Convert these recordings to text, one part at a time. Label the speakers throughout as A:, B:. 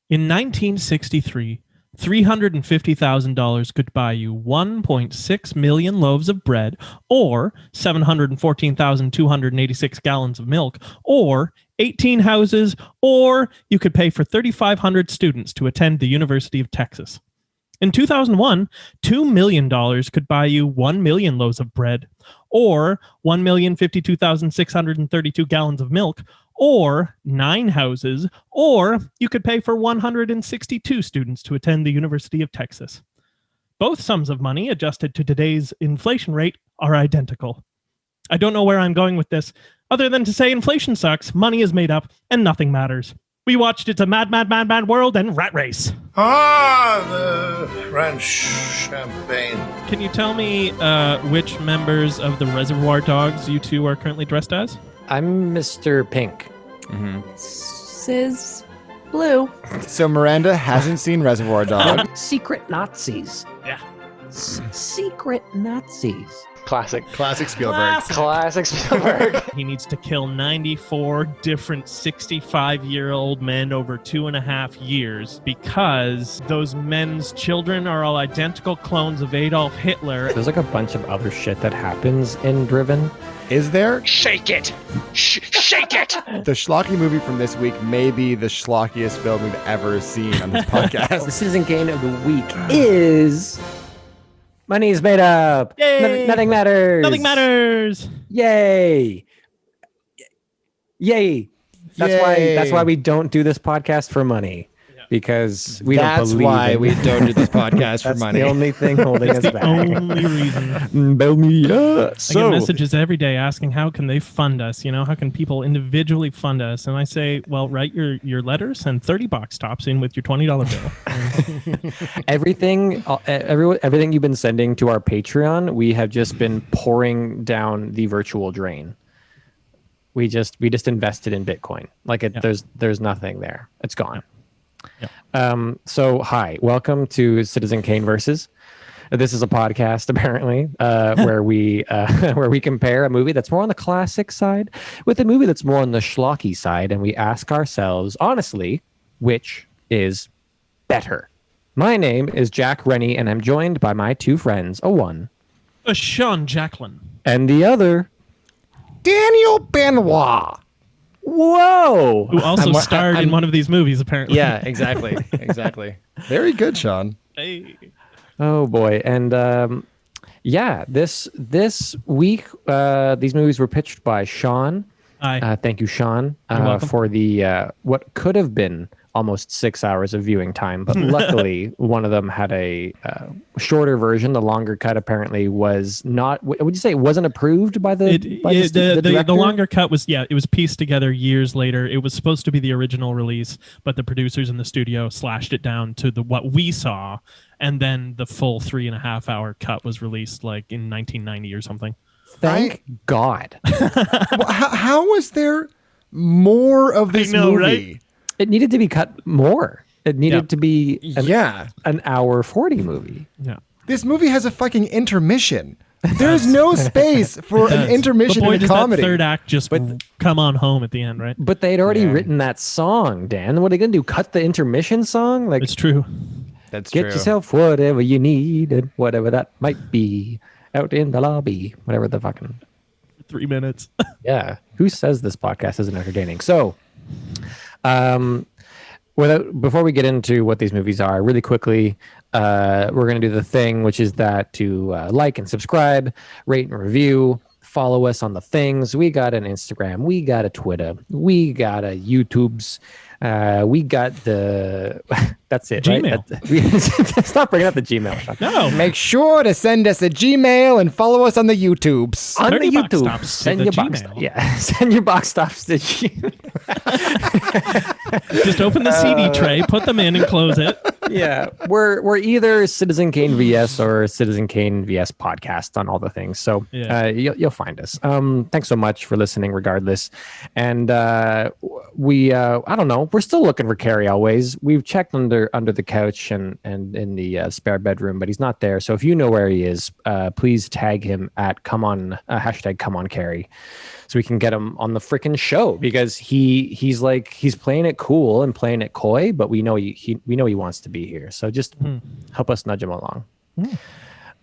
A: In 1963, $350,000 could buy you 1.6 million loaves of bread, or 714,286 gallons of milk, or 18 houses, or you could pay for 3,500 students to attend the University of Texas. In 2001, $2 million could buy you 1 million loaves of bread, or 1,052,632 gallons of milk, or 9 houses, or you could pay for 162 students to attend the University of Texas. Both sums of money, adjusted to today's inflation rate, are identical. I don't know where I'm going with this, other than to say inflation sucks, money is made up, and nothing matters. We watched It's a Mad, Mad, Mad, Mad World and Rat Race.
B: The French champagne.
A: Can you tell me which members of the Reservoir Dogs you two are currently dressed as?
C: I'm Mr. Pink.
D: Sis Blue.
E: So Miranda hasn't seen Reservoir Dogs.
C: Secret Nazis.
A: Yeah.
C: Secret Nazis.
F: Classic.
E: Classic Spielberg.
F: Classic Spielberg.
A: He needs to kill 94 different 65-year-old men over 2.5 years because those men's children are all identical clones of Adolf Hitler.
C: There's like a bunch of other shit that happens in Driven.
E: Is there?
F: Shake it. Shake it.
E: The schlocky movie from this week may be the schlockiest film we've ever seen on this podcast.
C: The Citizen Kane of the week is... Money is made up.
A: Yay!
C: Nothing matters.
A: Nothing matters.
C: Yay. Yay. That's why we don't do this podcast for money. Because we don't believe
E: That's why we don't do this podcast for
C: That's
E: money.
C: the only thing holding us back.
A: Only reason.
C: Bail me up.
A: I get messages every day asking how can they fund us? You know, how can people individually fund us? And I say, well, write your letter, send 30 box tops in with your $20 bill.
C: everything you've been sending to our Patreon, we have just been pouring down the virtual drain. We just invested in Bitcoin. There's nothing there. It's gone.
A: Yeah.
C: So hi, welcome to Citizen Kane Versus. This is a podcast apparently where we compare a movie that's more on the classic side with a movie that's more on the schlocky side, and we ask ourselves honestly, which is better. My name is Jack Rennie, and I'm joined by my two friends, a
A: Sean Jacqueline.
C: and the other.
E: Daniel Benoit.
C: Whoa!
A: Who also starred in one of these movies, apparently.
E: Yeah, exactly. Very good, Sean.
A: Hey.
C: Oh boy, and this week these movies were pitched by Sean.
A: Hi.
C: Thank you, Sean,
A: welcome.
C: for the what could have been almost 6 hours of viewing time, but luckily one of them had a shorter version. The longer cut apparently was not. Would you say it wasn't approved by the director?
A: The longer cut was it was pieced together years later. It was supposed to be the original release, but the producers in the studio slashed it down to what we saw, and then the full 3.5 hour cut was released like in 1990 or something.
C: Thank God.
E: How was there more of this movie?
A: Right?
C: It needed to be cut more. It needed to be an hour 40 movie.
A: Yeah.
E: This movie has a fucking intermission. There's no space for an intermission in a comedy.
A: That third act just come on home at the end, right?
C: But they had already written that song, Dan. What are they going to do? Cut the intermission song? Like,
A: it's true.
E: That's
C: get
E: true.
C: yourself whatever you need and whatever that might be out in the lobby. Whatever the fucking...
A: 3 minutes.
C: Yeah. Who says this podcast isn't entertaining? So... before we get into what these movies are, really quickly, we're going to do the thing, which is that to like and subscribe, rate and review, follow us on the things. We got an Instagram, we got a Twitter, we got a YouTube's, we got the... That's it,
A: Gmail.
C: Right? Stop bringing up the Gmail.
A: No.
E: Make sure to send us a Gmail and follow us on the YouTubes.
C: On the
A: 30 box
C: YouTube,
A: stops to
C: send
A: the
C: your box.
A: Gmail.
C: Yeah, send your box stops to
A: Just open the CD tray, put them in, and close it.
C: Yeah, we're either Citizen Kane VS or Citizen Kane VS podcast on all the things. So you'll find us. Thanks so much for listening, regardless. And we I don't know, we're still looking for Carrie always. We've checked under the couch and in the spare bedroom, but he's not there. So if you know where he is, please tag him at hashtag come on Carrie, so we can get him on the freaking show, because he's playing it cool and playing it coy, but we know he wants to be here. So just help us nudge him along.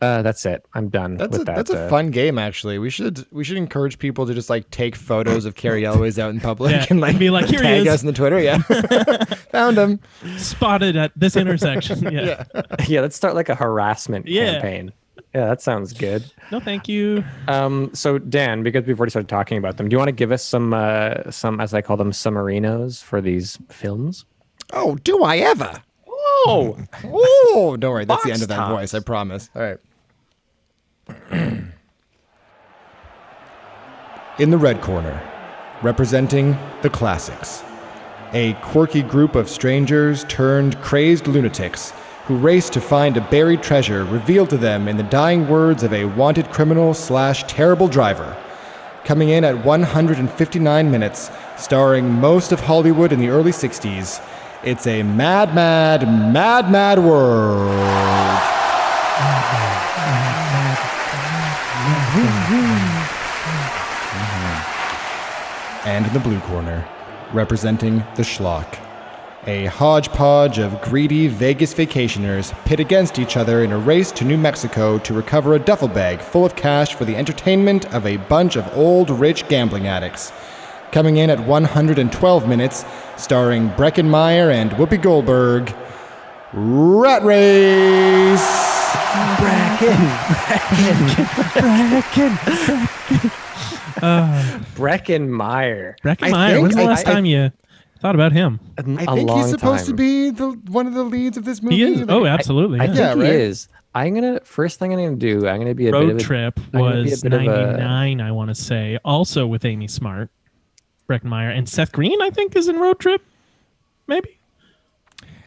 C: That's it. I'm done with that.
E: That's a fun game, actually. We should encourage people to just like take photos of Carrie Elways out in public and like
A: be like, here he
E: tag
A: is.
E: us on the Twitter. Yeah, found him.
A: Spotted at this intersection. Yeah.
C: Yeah, let's start like a harassment campaign. Yeah, that sounds good.
A: No, thank you.
C: So Dan, because we've already started talking about them, do you want to give us some, as I call them, summarinos for these films?
E: Oh, do I ever?
C: Oh,
E: Oh, don't worry. That's the
C: Box
E: end of that
C: tops.
E: voice. I promise. All right. In the red corner, representing the classics, a quirky group of strangers turned crazed lunatics who race to find a buried treasure revealed to them in the dying words of a wanted criminal / terrible driver. Coming in at 159 minutes, starring most of Hollywood in the early 60s, it's a mad, mad, mad, mad world. And in the blue corner, representing the schlock, a hodgepodge of greedy Vegas vacationers pit against each other in a race to New Mexico to recover a duffel bag full of cash for the entertainment of a bunch of old rich gambling addicts. Coming in at 112 minutes, starring Breckenmeyer and Whoopi Goldberg, Rat Race!
C: Breckenmeyer.
A: Breckenmeyer, when's the last time you thought about him?
E: I think he's supposed to be one of the leads of this movie.
A: He is. Oh, absolutely.
C: I
A: yeah.
C: think he is. First thing I'm gonna do, I'm gonna be a
A: Road
C: bit of a,
A: Trip
C: I'm gonna be a
A: was
C: bit of a-
A: 99, I want to say, also with Amy Smart, Breckenmeyer, and Seth Green, I think, is in Road Trip. Maybe.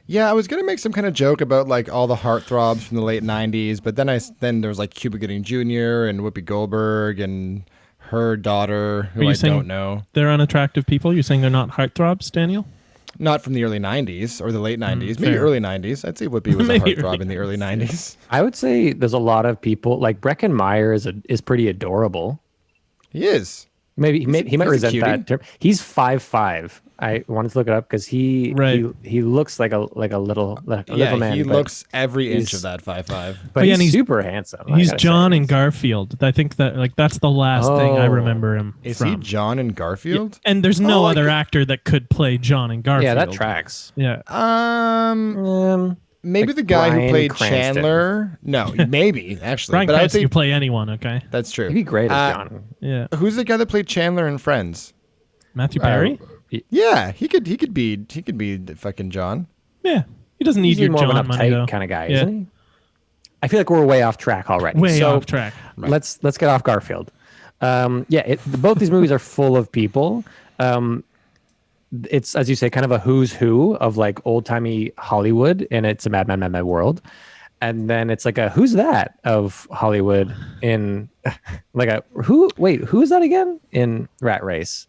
E: Yeah, I was gonna make some kind of joke about like all the heartthrobs from the late '90s, but then there was like Cuba Gooding Jr. and Whoopi Goldberg and her daughter, who I don't know.
A: They're unattractive people? You're saying they're not heartthrobs, Daniel?
E: Not from the early '90s or the late '90s, maybe
A: fair.
E: early '90s. I'd say Whoopi was a
A: Maybe
E: heartthrob
A: early
E: in the early '90s.
C: I would say there's a lot of people like Breckenmeyer is pretty adorable.
E: He is.
C: Maybe he might
E: he's a
C: resent
E: cutie.
C: that term. He's 5'5". I wanted to look it up because he looks like a little
E: Yeah,
C: man.
E: he
C: but
E: looks every inch
C: he's-
E: of that 5'5".
C: But
A: yeah,
C: he's
A: and
C: super handsome. I
A: He's
C: gotta
A: John
C: say.
A: in Garfield. I think that's the last thing I
C: Oh.
A: remember him
E: Is
A: from.
E: he John in Garfield?
A: And there's no
E: Oh, I
A: other
E: could-
A: actor that could play John in Garfield.
C: Yeah, that tracks.
A: Yeah.
E: Maybe
C: Like
E: the guy who
C: Bryan
E: played
C: Cranston.
E: Chandler. No, maybe actually.
A: Brian
E: but I would
A: Cranston
E: say
A: could play anyone, okay?
E: that's true.
C: He'd be great as John.
A: Yeah.
E: Who's the guy that played Chandler in Friends?
A: Matthew Perry?
E: Yeah, he could be the fucking John.
A: Yeah. He doesn't need
C: He's
A: your
C: more of
A: John
C: an
A: money, though.
C: uptight kind of guy,
A: Yeah.
C: isn't he? I feel like we're way off track already.
A: Way
C: So
A: off track.
C: Let's get off Garfield. Both these movies are full of people. It's, as you say, kind of a who's who of like old timey Hollywood, and it's a mad, mad, mad, mad world. And then it's like a who's that of Hollywood in like a who is that again in Rat Race?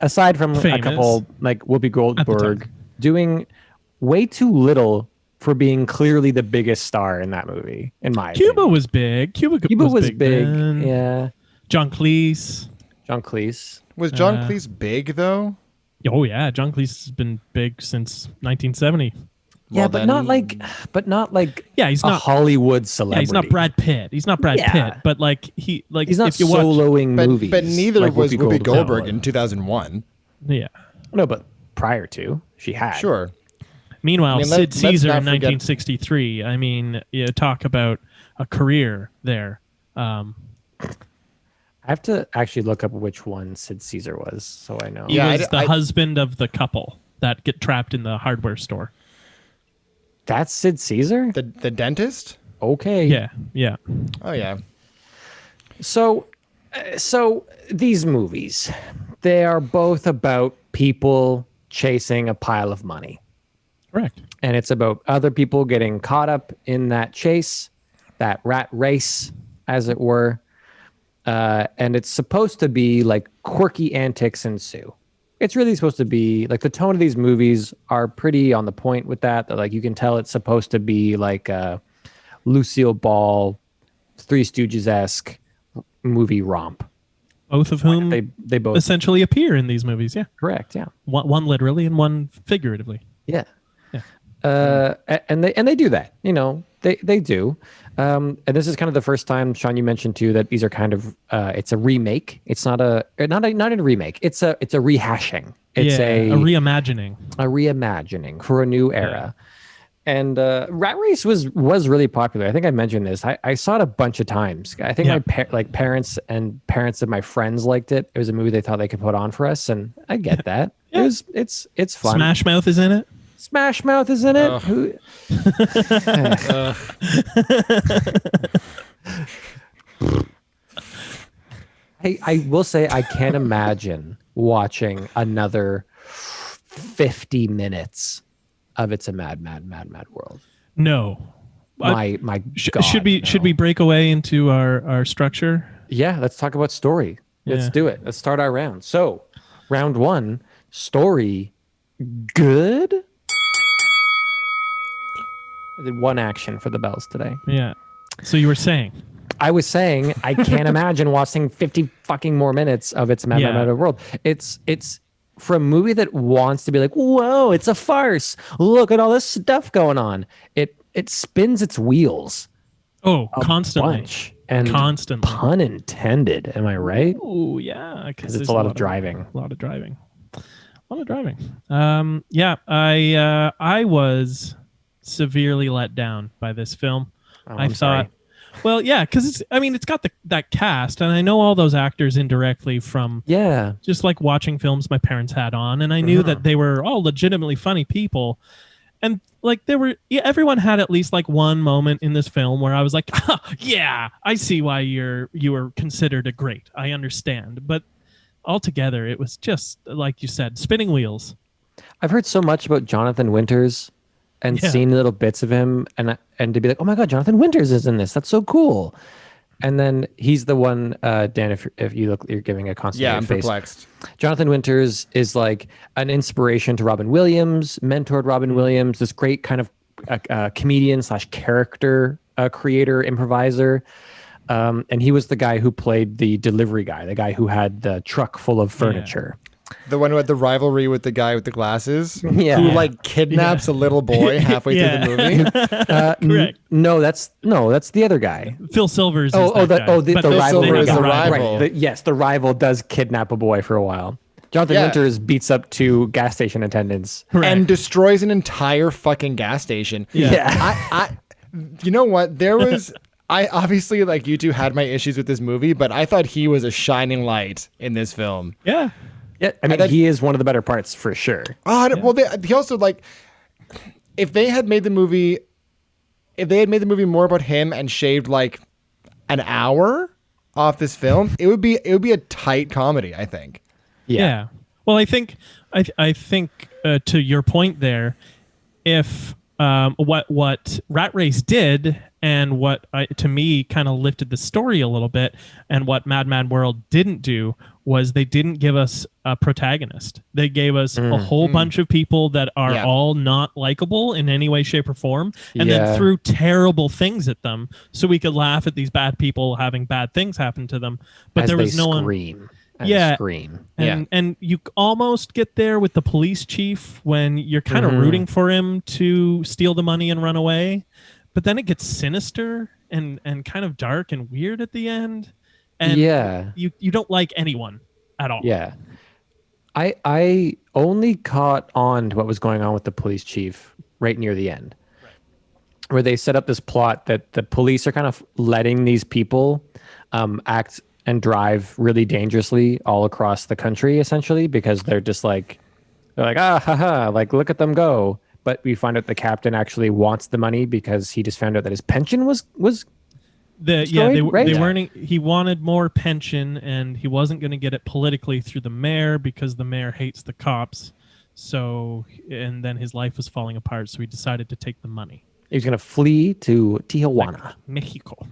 C: Aside from
A: Famous.
C: a couple like Whoopi
A: At the
C: Goldberg
A: time.
C: doing way too little for being clearly the biggest star in that movie, in my
A: Cuba
C: opinion.
A: was big. Cuba
C: was big.
A: then.
C: Yeah.
A: John Cleese.
C: John Cleese.
E: Was John Cleese big though?
A: Oh, yeah. John Cleese has been big since 1970.
C: Yeah,
E: Well,
C: but
E: then-
C: not like
A: Yeah, he's
C: a
A: not.
C: Hollywood celebrity.
A: Yeah, he's not Brad Pitt. He's not Brad
C: Yeah.
A: Pitt. But he's
C: Not
A: if you watch,
C: soloing
E: But
C: movies.
E: but neither
C: like
E: was Whoopi Goldberg
C: No.
E: in 2001.
A: Yeah.
C: No, but prior to she had.
E: Sure.
A: Meanwhile,
E: I mean,
A: Sid
E: let's
A: Caesar
E: not
A: in
E: forget-
A: 1963. I mean, you talk about a career there.
C: I have to actually look up which one Sid Caesar was, so I know.
A: He
E: Yeah,
A: was the husband of the couple that get trapped in the hardware store.
C: That's Sid Caesar?
E: The dentist?
C: Okay.
A: Yeah, yeah.
E: Oh yeah.
C: So these movies, they are both about people chasing a pile of money.
A: Correct.
C: And it's about other people getting caught up in that chase, that rat race, as it were. And it's supposed to be like quirky antics ensue. It's really supposed to be like the tone of these movies are pretty on the point with that. Like you can tell it's supposed to be like a Lucille Ball, Three Stooges-esque movie romp.
A: Both of whom
C: They both
A: essentially appear in these movies. Yeah.
C: correct. Yeah.
A: One literally and one figuratively.
C: Yeah.
A: Yeah.
C: And they do that, they do. And this is kind of the first time, Sean, you mentioned too, that these are kind of, it's a remake. It's not a remake. It's a rehashing. It's a reimagining for a new era. And Rat Race was really popular. I think I mentioned this. I saw it a bunch of times. I think my parents and parents of my friends liked it. It was a movie they thought they could put on for us, and I get that.
A: Yeah.
C: It's fun.
A: Smash Mouth is in it.
C: Smash Mouth is in it. I will say I can't imagine watching another 50 minutes of It's a Mad World.
A: No.
C: My God,
A: should we break away into our structure?
C: Yeah, let's talk about story. Let's do it. Let's start our round. So, round 1, story good. I did 1 action for the bells today.
A: Yeah. So you were saying?
C: I was saying I can't imagine watching 50 fucking more minutes of It's a Mad World. It's for a movie that wants to be like, whoa, it's a farce. Look at all this stuff going on. It spins its wheels.
A: Oh, constantly.
C: Bunch, and
A: constantly.
C: Pun intended. Am I right?
A: Oh, yeah.
C: Because it's a lot of driving.
A: A lot of driving. Yeah, I was severely let down by this film.
C: Oh,
A: I thought, well, yeah, because it's got that cast, and I know all those actors indirectly from just like watching films my parents had on, and I knew that they were all legitimately funny people, and like everyone had at least like one moment in this film where I was like, yeah, I see why you were considered a great. I understand, but altogether it was just like you said, spinning wheels.
C: I've heard so much about Jonathan Winters and seen little bits of him and to be like, oh my God, Jonathan Winters is in this. That's so cool. And then he's the one, Dan, if you look, you're giving a constant
E: I'm
C: face.
E: perplexed.
C: Jonathan Winters is like an inspiration to Robin Williams, mentored Robin Williams, this great kind of comedian / character creator, improviser. And he was the guy who played the delivery guy, the guy who had the truck full of furniture.
E: The one who had the rivalry with the guy with the glasses,
C: Yeah.
E: who like kidnaps a little boy halfway through the movie.
A: Correct.
C: No, that's the other guy.
A: Phil Silvers.
C: The
E: Phil
C: rival.
E: Silver is the
A: rival.
E: rival.
C: Right. Yes, the rival does kidnap a boy for a while. Jonathan Winters beats up 2 gas station attendants
E: and destroys an entire fucking gas station.
C: Yeah.
E: I you know what? There was I obviously, like you two, had my issues with this movie, but I thought he was a shining light in this film.
A: Yeah.
C: Yeah, I mean, he is one of the better parts for sure.
E: Well, he also, like, if they had made the movie more about him and shaved like an hour off this film, it would be a tight comedy, I think.
A: Yeah. Well, I think to your point there, if what Rat Race did and what to me kind of lifted the story a little bit, and what Mad World didn't do was they didn't give us a protagonist. They gave us a whole bunch of people that are all not likable in any way, shape, or form, and then threw terrible things at them so we could laugh at these bad people having bad things happen to them. But there was no one.
C: Scream.
A: And you almost get there with the police chief when you're kind of rooting for him to steal the money and run away, but then it gets sinister and kind of dark and weird at the end. And you don't like anyone at all.
C: Yeah. I only caught on to what was going on with the police chief right near the end, where they set up this plot that the police are kind of letting these people act and drive really dangerously all across the country, essentially, because they're like, like, look at them go. But we find out the captain actually wants the money because he just found out that his pension was
A: they weren't. He wanted more pension, and he wasn't going to get it politically through the mayor because the mayor hates the cops. So, and then his life was falling apart, so he decided to take the money.
C: He was going to flee to Tijuana,
A: Mexico.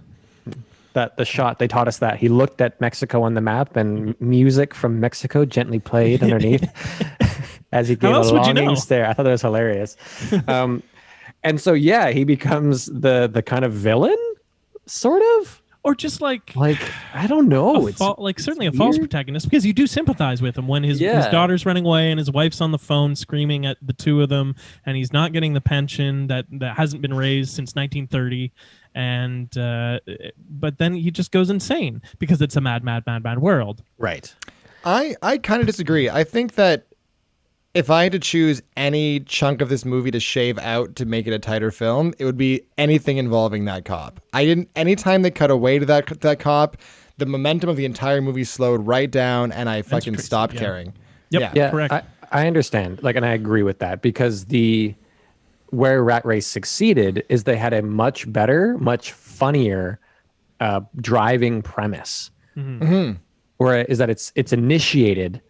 C: That the shot, they taught us that he looked at Mexico on the map, and music from Mexico gently played underneath as he gave a longing stare. I thought that was hilarious. And so he becomes the kind of villain, sort of.
A: or just like
C: I don't know. It's
A: certainly a false
C: weird.
A: protagonist, because you do sympathize with him when his daughter's running away and his wife's on the phone screaming at the two of them, and he's not getting the pension that hasn't been raised since 1930, and but then he just goes insane because it's a mad world.
C: Right.
E: I kind of disagree. I think that if I had to choose any chunk of this movie to shave out to make it a tighter film, it would be anything involving that cop. Anytime they cut away to that cop, the momentum of the entire movie slowed right down, and I fucking stopped caring.
A: Yep.
C: Yeah,
A: correct.
C: I understand. And I agree with that, because where Rat Race succeeded is they had a much better, much funnier driving premise.
A: Mm-hmm.
C: Where is that it's initiated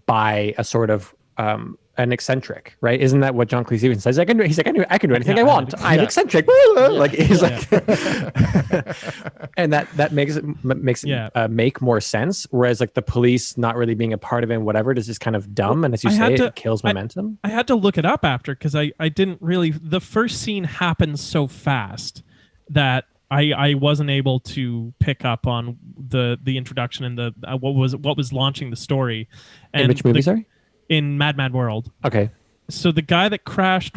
C: by a sort of an eccentric, right? Isn't that what John Cleese even says? I can do anything I want. I'm eccentric. Like he's like, and that makes it make more sense. Whereas like the police not really being a part of it, and whatever, is just kind of dumb. And as you say, it kills momentum.
A: I had to look it up after, because I didn't really. The first scene happens so fast that I wasn't able to pick up on the introduction and the what was launching the story. And
C: in which movie, sorry?
A: In Mad World.
C: Okay.
A: So the guy that crashed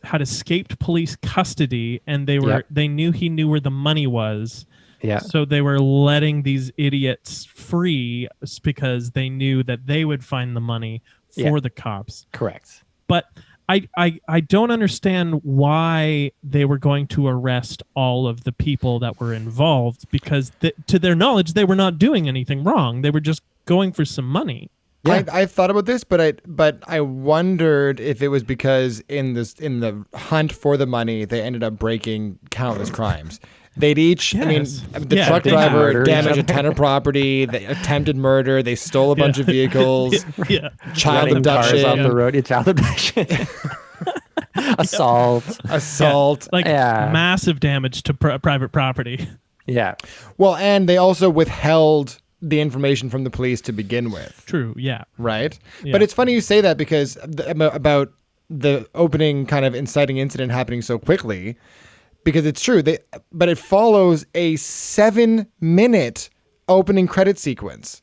A: had escaped police custody, and they knew he knew where the money was.
C: Yeah.
A: So they were letting these idiots free because they knew that they would find the money for the cops.
C: Correct.
A: But I don't understand why they were going to arrest all of the people that were involved, because to their knowledge, they were not doing anything wrong. They were just going for some money.
E: Yeah. I thought about this, but I wondered if it was because in the hunt for the money, they ended up breaking countless crimes. They'd each, I mean, the truck driver damaged a ton of property, they attempted murder, they stole a bunch of vehicles, child abduction.
C: Cars off the road, child abduction. Assault.
A: Massive damage to private property.
C: Yeah.
E: Well, and they also withheld the information from the police to begin with.
A: True, yeah.
E: Right?
A: Yeah.
E: But it's funny you say that, because about the opening kind of inciting incident happening so quickly, because it's true. But it follows a 7-minute opening credit sequence.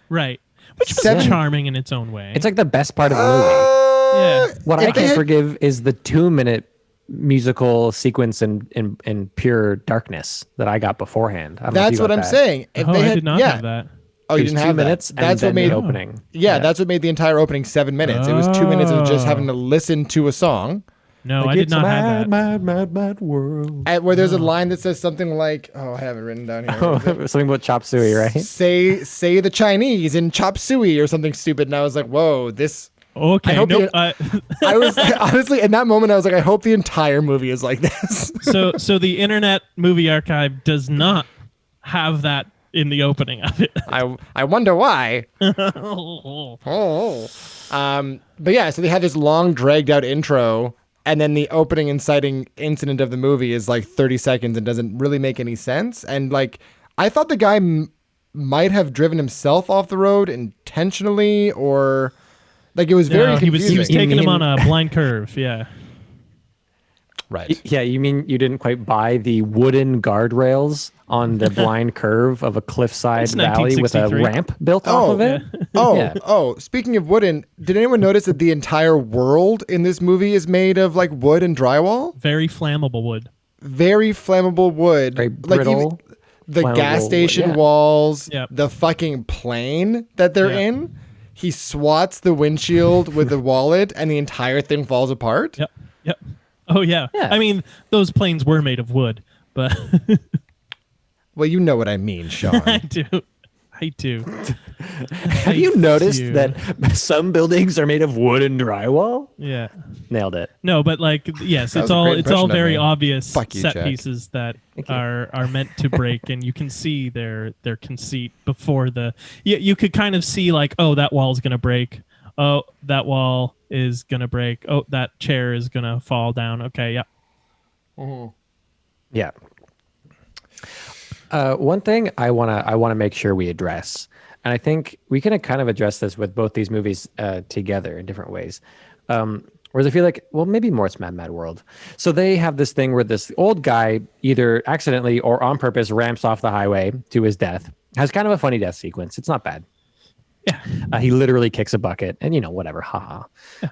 A: Right. Which was charming in its own way.
C: It's like the best part of the movie. What I can't forgive is the 2-minute musical sequence in pure darkness that I got beforehand.
E: That's what I'm saying. If they
A: I did not have that.
E: Oh, you didn't have
C: 2 minutes.
E: That? That's
C: and
E: what made
C: the opening.
E: Yeah, that's what made the entire opening 7 minutes. It was 2 minutes of just having to listen to a song.
A: No, I did not have that.
C: Mad world.
E: Where there's a line that says something like, I have it written down here.
C: Something about chop suey, right?
E: Say the Chinese in chop suey or something stupid. And I was like, whoa, this.
A: Okay.
E: I was honestly in that moment. I was like, I hope the entire movie is like this.
A: So the Internet Movie Archive does not have that in the opening of it.
E: I wonder why. But yeah, so they had this long, dragged out intro, and then the opening inciting incident of the movie is like 30 seconds and doesn't really make any sense. And like, I thought the guy might have driven himself off the road intentionally, or. Like, it was very confusing.
A: He was taking him on a blind curve, yeah.
E: Right.
C: Yeah, you mean you didn't quite buy the wooden guardrails on the blind curve of a cliffside valley with a ramp built off of it?
E: Speaking of wooden, did anyone notice that the entire world in this movie is made of, like, wood and drywall?
A: Very flammable wood.
E: Very flammable wood.
C: Very brittle.
E: Like, the gas station walls,
A: Yep.
E: the fucking plane that they're in. He swats the windshield with the wallet, and the entire thing falls apart.
A: Yep. Oh, yeah. I mean, those planes were made of wood, but...
E: Well, you know what I mean, Sean.
A: I do.
C: Have you noticed that some buildings are made of wood and drywall?
A: Yeah.
C: Nailed it.
A: No, but like, yes, it's all very obvious set pieces that are meant to break, and you can see their conceit before you could kind of see like, oh, that wall's gonna break. Oh, that wall is gonna break. Oh, that chair is gonna fall down. Okay, yeah.
E: Mm-hmm.
C: Yeah. One thing I wanna make sure we address, and I think we can kind of address this with both these movies together in different ways. Whereas I feel like, well, maybe more it's Mad World. So they have this thing where this old guy either accidentally or on purpose ramps off the highway to his death. Has kind of a funny death sequence. It's not bad.
A: Yeah.
C: He literally kicks a bucket and, whatever. Haha.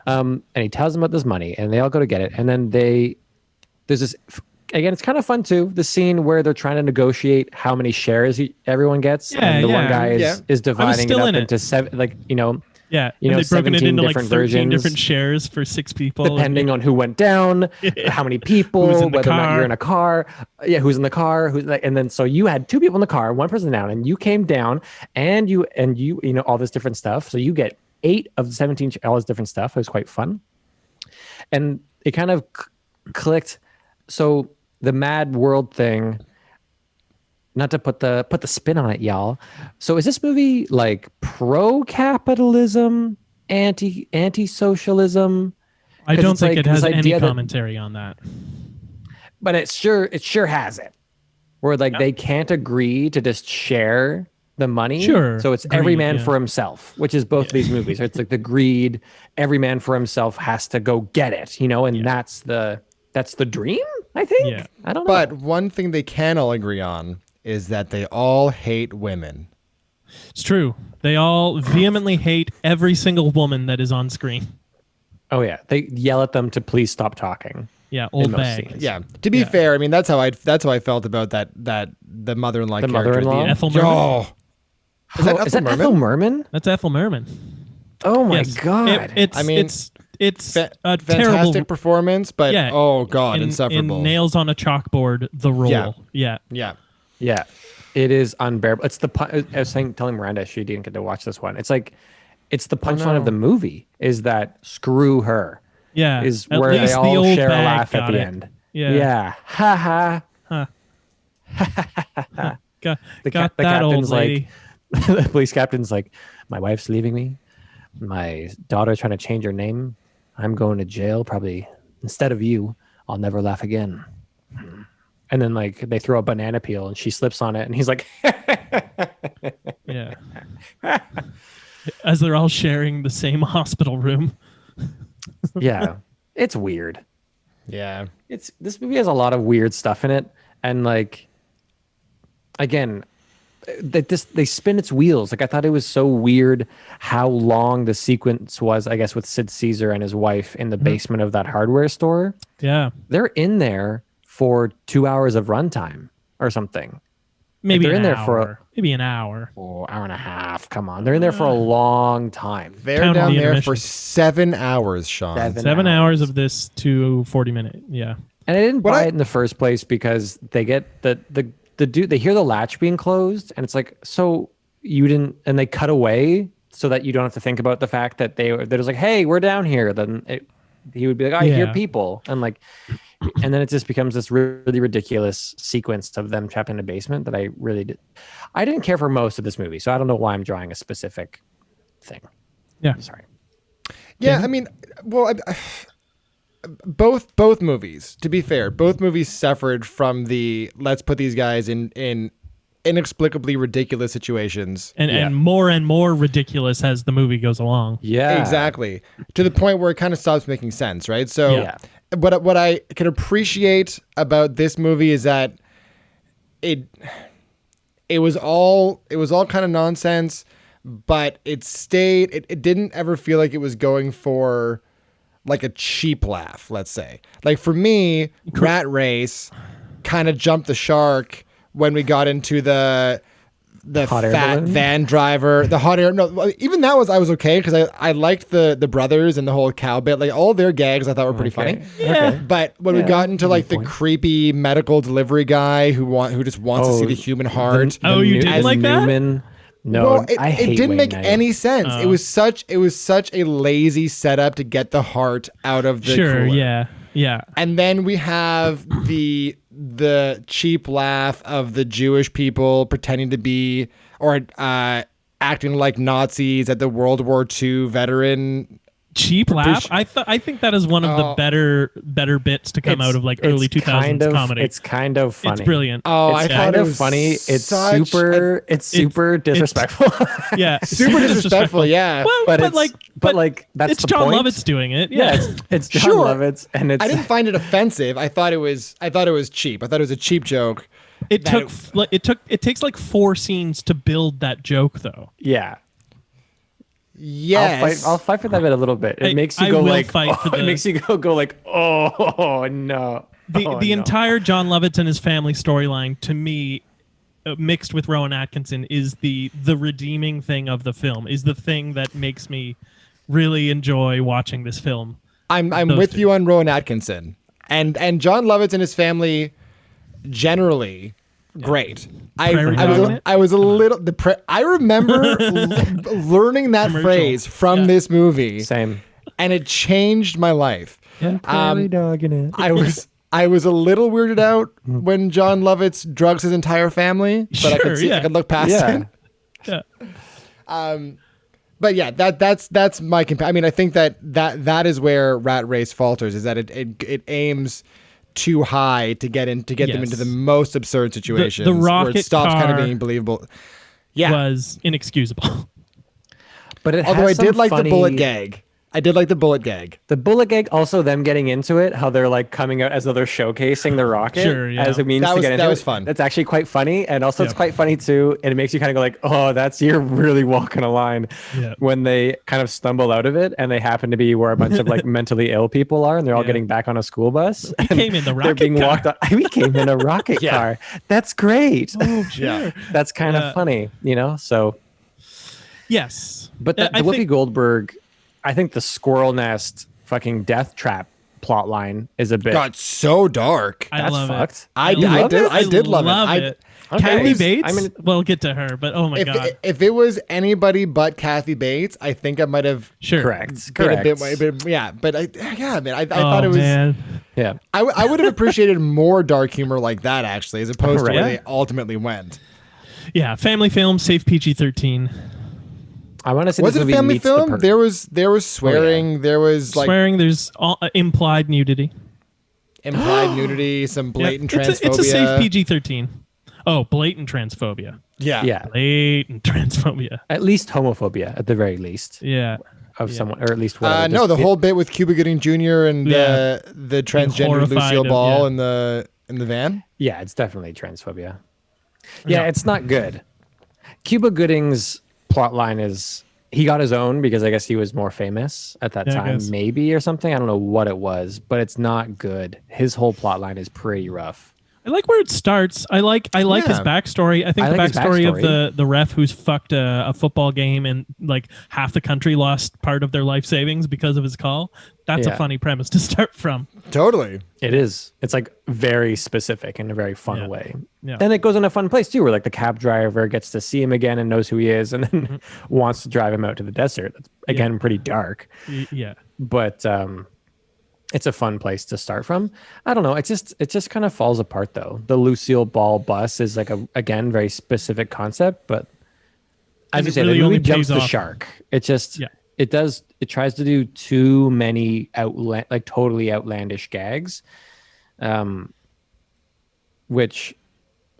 C: And he tells them about this money and they all go to get it. And then there's this, again, it's kind of fun too. The scene where they're trying to negotiate how many shares everyone gets.
A: Yeah,
C: and the one guy is dividing it up into 7,
A: Yeah,
C: and
A: they've broken it
C: 17
A: into like 13
C: versions,
A: different shares for 6 people.
C: depending on who went down, how many people,
A: Who's in the
C: whether or not
A: car.
C: you're in a car. Yeah, who's in the car? And then so you had 2 people in the car, 1 person down, and you came down, and you all this different stuff. So you get 8 of the 17, all this different stuff. It was quite fun, and it kind of clicked. So the Mad World thing. Not to put the spin on it, y'all. So is this movie like pro-capitalism, anti-socialism?
A: I don't think it has
C: this
A: any
C: idea that-
A: commentary on that.
C: but it sure has it. Where like they can't agree to just share the money.
A: Sure.
C: So it's every
A: Greed,
C: man
A: yeah.
C: for himself, which is both of these movies. So it's like the greed, every man for himself has to go get it, and that's the dream, I think.
A: Yeah.
C: I don't know.
E: But one thing they can all agree on is that they all hate women.
A: It's true. They all vehemently hate every single woman that is on screen.
C: Oh yeah, they yell at them to please stop talking.
A: Yeah, old
C: most
A: bag.
C: scenes.
E: Yeah. To be fair, I mean that's how I felt about that the mother-in-law
C: The
E: character.
C: mother-in-law?
A: Ethel Merman?
E: Oh. Is that Ethel Merman?
C: Ethel Merman?
A: That's Ethel Merman.
C: Oh my
A: Yes.
C: god!
A: It's
E: I mean,
A: it's a
E: Fantastic
A: terrible
E: performance, but
A: yeah,
E: oh god,
A: in
E: insufferable.
A: nails on a chalkboard. The role.
E: Yeah.
A: Yeah.
C: Yeah, it is unbearable. It's I was telling Miranda she didn't get to watch this one. It's like it's the punchline of the movie is that screw her
A: Yeah.
C: is
A: At
C: where they
A: least the
C: all
A: old
C: share a
A: bag
C: laugh at
A: got
C: the
A: it.
C: end.
A: Yeah.
C: Ha ha.
A: Got
C: The
A: that old
C: captain's
A: lady.
C: like, the police captain's like, my wife's leaving me. My daughter's trying to change her name. I'm going to jail. Probably instead of you, I'll never laugh again. And then like they throw a banana peel and she slips on it and he's like,
A: Yeah. As they're all sharing the same hospital room.
C: yeah, it's weird.
E: Yeah.
C: This movie has a lot of weird stuff in it. And like, again, they spin its wheels. Like I thought it was so weird how long the sequence was, I guess, with Sid Caesar and his wife in the basement of that hardware store.
A: Yeah.
C: They're in there for 2 hours of runtime or something.
A: Maybe
C: they're
A: an
C: in there
A: hour.
C: for
A: Maybe an hour.
C: Oh, hour and a half. Come on. They're in there for a long time.
E: They're
A: Count on
E: down
A: the
E: there
A: intermission.
E: for 7 hours, Sean.
C: 7
A: hours of this to 40-minute. Yeah.
C: And I didn't buy it in the first place because they get the dude, they hear the latch being closed and it's like, so you didn't, and they cut away so that you don't have to think about the fact that they're just like, hey, we're down here. Then he would be like, I hear people. And like, and then it just becomes this really ridiculous sequence of them trapped in a basement that I didn't care for most of this movie. So I don't know why I'm drawing a specific thing.
A: Yeah.
C: Sorry.
E: Yeah, I mean, well, both movies, to be fair, both movies suffered from the let's put these guys in inexplicably ridiculous situations.
A: And more ridiculous as the movie goes along.
C: Yeah.
E: Exactly. To the point where it kind of stops making sense, right? So
C: Yeah.
E: what I can appreciate about this movie is that it was all kind of nonsense, but it didn't ever feel like it was going for like a cheap laugh, let's say. Like for me, Rat Race kind of jumped the shark when we got into the
C: Hot air
E: fat
C: balloon?
E: van driver, the hot air. No, even that I was okay because I liked the brothers and the whole cow bit. Like all their gags I thought were pretty funny.
C: Yeah.
E: But when we got into like the
C: point.
E: creepy medical delivery guy who just wants to see the human heart.
A: You didn't like that?
C: Newman. No,
E: Well,
C: I hate
E: it didn't
C: Wayne
E: make
C: Knight.
E: any sense. It was such a lazy setup to get the heart out of the
A: Sure.
E: cooler.
A: Yeah.
E: And then we have the cheap laugh of the Jewish people pretending to be or acting like Nazis at the World War II veteran
A: cheap laugh. I think that is one of the better bits to come out of like early 2000s comedy.
C: It's kind of funny.
A: It's brilliant.
E: Oh,
C: It's
E: I thought
C: kind
E: it
C: of
E: was
C: funny. It's
E: such
C: super disrespectful.
A: Yeah,
E: super disrespectful. Yeah,
A: Well,
C: but that's
A: it's
C: the
A: John
C: point.
A: Lovitz doing it.
C: Yeah,
A: Yeah,
C: it's John
E: Sure.
C: Lovitz, and it's
E: I didn't find it offensive. I thought it was cheap. I thought it was a cheap joke.
A: it takes like 4 scenes to build that joke though.
C: yeah.
E: Yes,
C: I'll fight for that bit a little bit. It makes you
A: I
C: go
A: will
C: like,
A: fight for
C: it makes you go like, oh no.
A: The entire John Lovitz and his family storyline to me, mixed with Rowan Atkinson, is the redeeming thing of the film. Is the thing that makes me really enjoy watching this film.
E: I'm with you on Rowan Atkinson and John Lovitz and his family generally great. I was a little I remember learning that phrase from this movie.
C: Same.
E: And it changed my life.
C: Prairie dog in it.
E: I was a little weirded out when John Lovitz drugs his entire family, but I could look past it.
A: Yeah.
E: But yeah, that's my I mean, I think that is where Rat Race falters, is that it aims too high to get them into the most absurd situations.
A: The rocket
E: where it stops kind of
A: car
E: being believable. Yeah,
A: was inexcusable.
C: But it
E: although
C: has
E: I did like
C: funny...
E: the bullet gag. I did like the bullet gag.
C: The bullet gag, also them getting into it, how they're like coming out as though they're showcasing the rocket as a means to get into it.
E: That was fun.
C: That's actually quite funny. And also it's quite funny too. And it makes you kind of go like, oh, you're really walking a line when they kind of stumble out of it and they happen to be where a bunch of like mentally ill people are and they're all getting back on a school bus.
A: We came in the rocket
C: they're being
A: car.
C: walked on. We came in a rocket car. That's great.
A: Oh, sure.
E: Yeah.
C: That's kind of funny, so.
A: Yes.
C: But the Whoopi Goldberg, I think the squirrel nest fucking death trap plot line is a bit.
E: Got so dark.
A: I love
C: fucked.
A: it.
E: I did love it.
A: Kathy Bates. We'll get to her, but oh my god!
E: If it was anybody but Kathy Bates, I think I might have
C: correct.
E: A bit, yeah. But I thought it was.
A: Man.
C: Yeah,
E: I would have appreciated more dark humor like that actually, as opposed to where they ultimately went.
A: Yeah, family film, safe PG-13.
C: I want to say
E: was it a family film? There was swearing.
C: Oh, yeah.
E: There was like
A: swearing. There's implied nudity.
E: Implied nudity. Some blatant transphobia.
A: It's a safe PG-13. Oh, blatant transphobia.
E: Yeah.
A: Blatant transphobia.
C: At least homophobia, at the very least.
A: Yeah.
C: Of someone, or at least whatever.
E: No, the whole bit with Cuba Gooding Jr. and the transgender Lucille Ball in the van.
C: Yeah, it's definitely transphobia. Yeah, it's not good. Cuba Gooding's plot line is he got his own because I guess he was more famous at that time, maybe, or something. I don't know what it was, but it's not good. His whole plot line is pretty rough.
A: I like where it starts. I like his backstory. I think the backstory of the ref who's fucked a football game and like half the country lost part of their life savings because of his call. That's a funny premise to start from.
E: Totally.
C: It is. It's like very specific in a very fun way.
A: Yeah.
C: Then it goes in a fun place too, where like the cab driver gets to see him again and knows who he is and then wants to drive him out to the desert. That's again pretty dark.
A: Yeah.
C: But it's a fun place to start from. I don't know. It just kind of falls apart though. The Lucille Ball bus is like again very specific concept, but as you say, the movie jumps the shark. It just it tries to do too many totally outlandish gags, which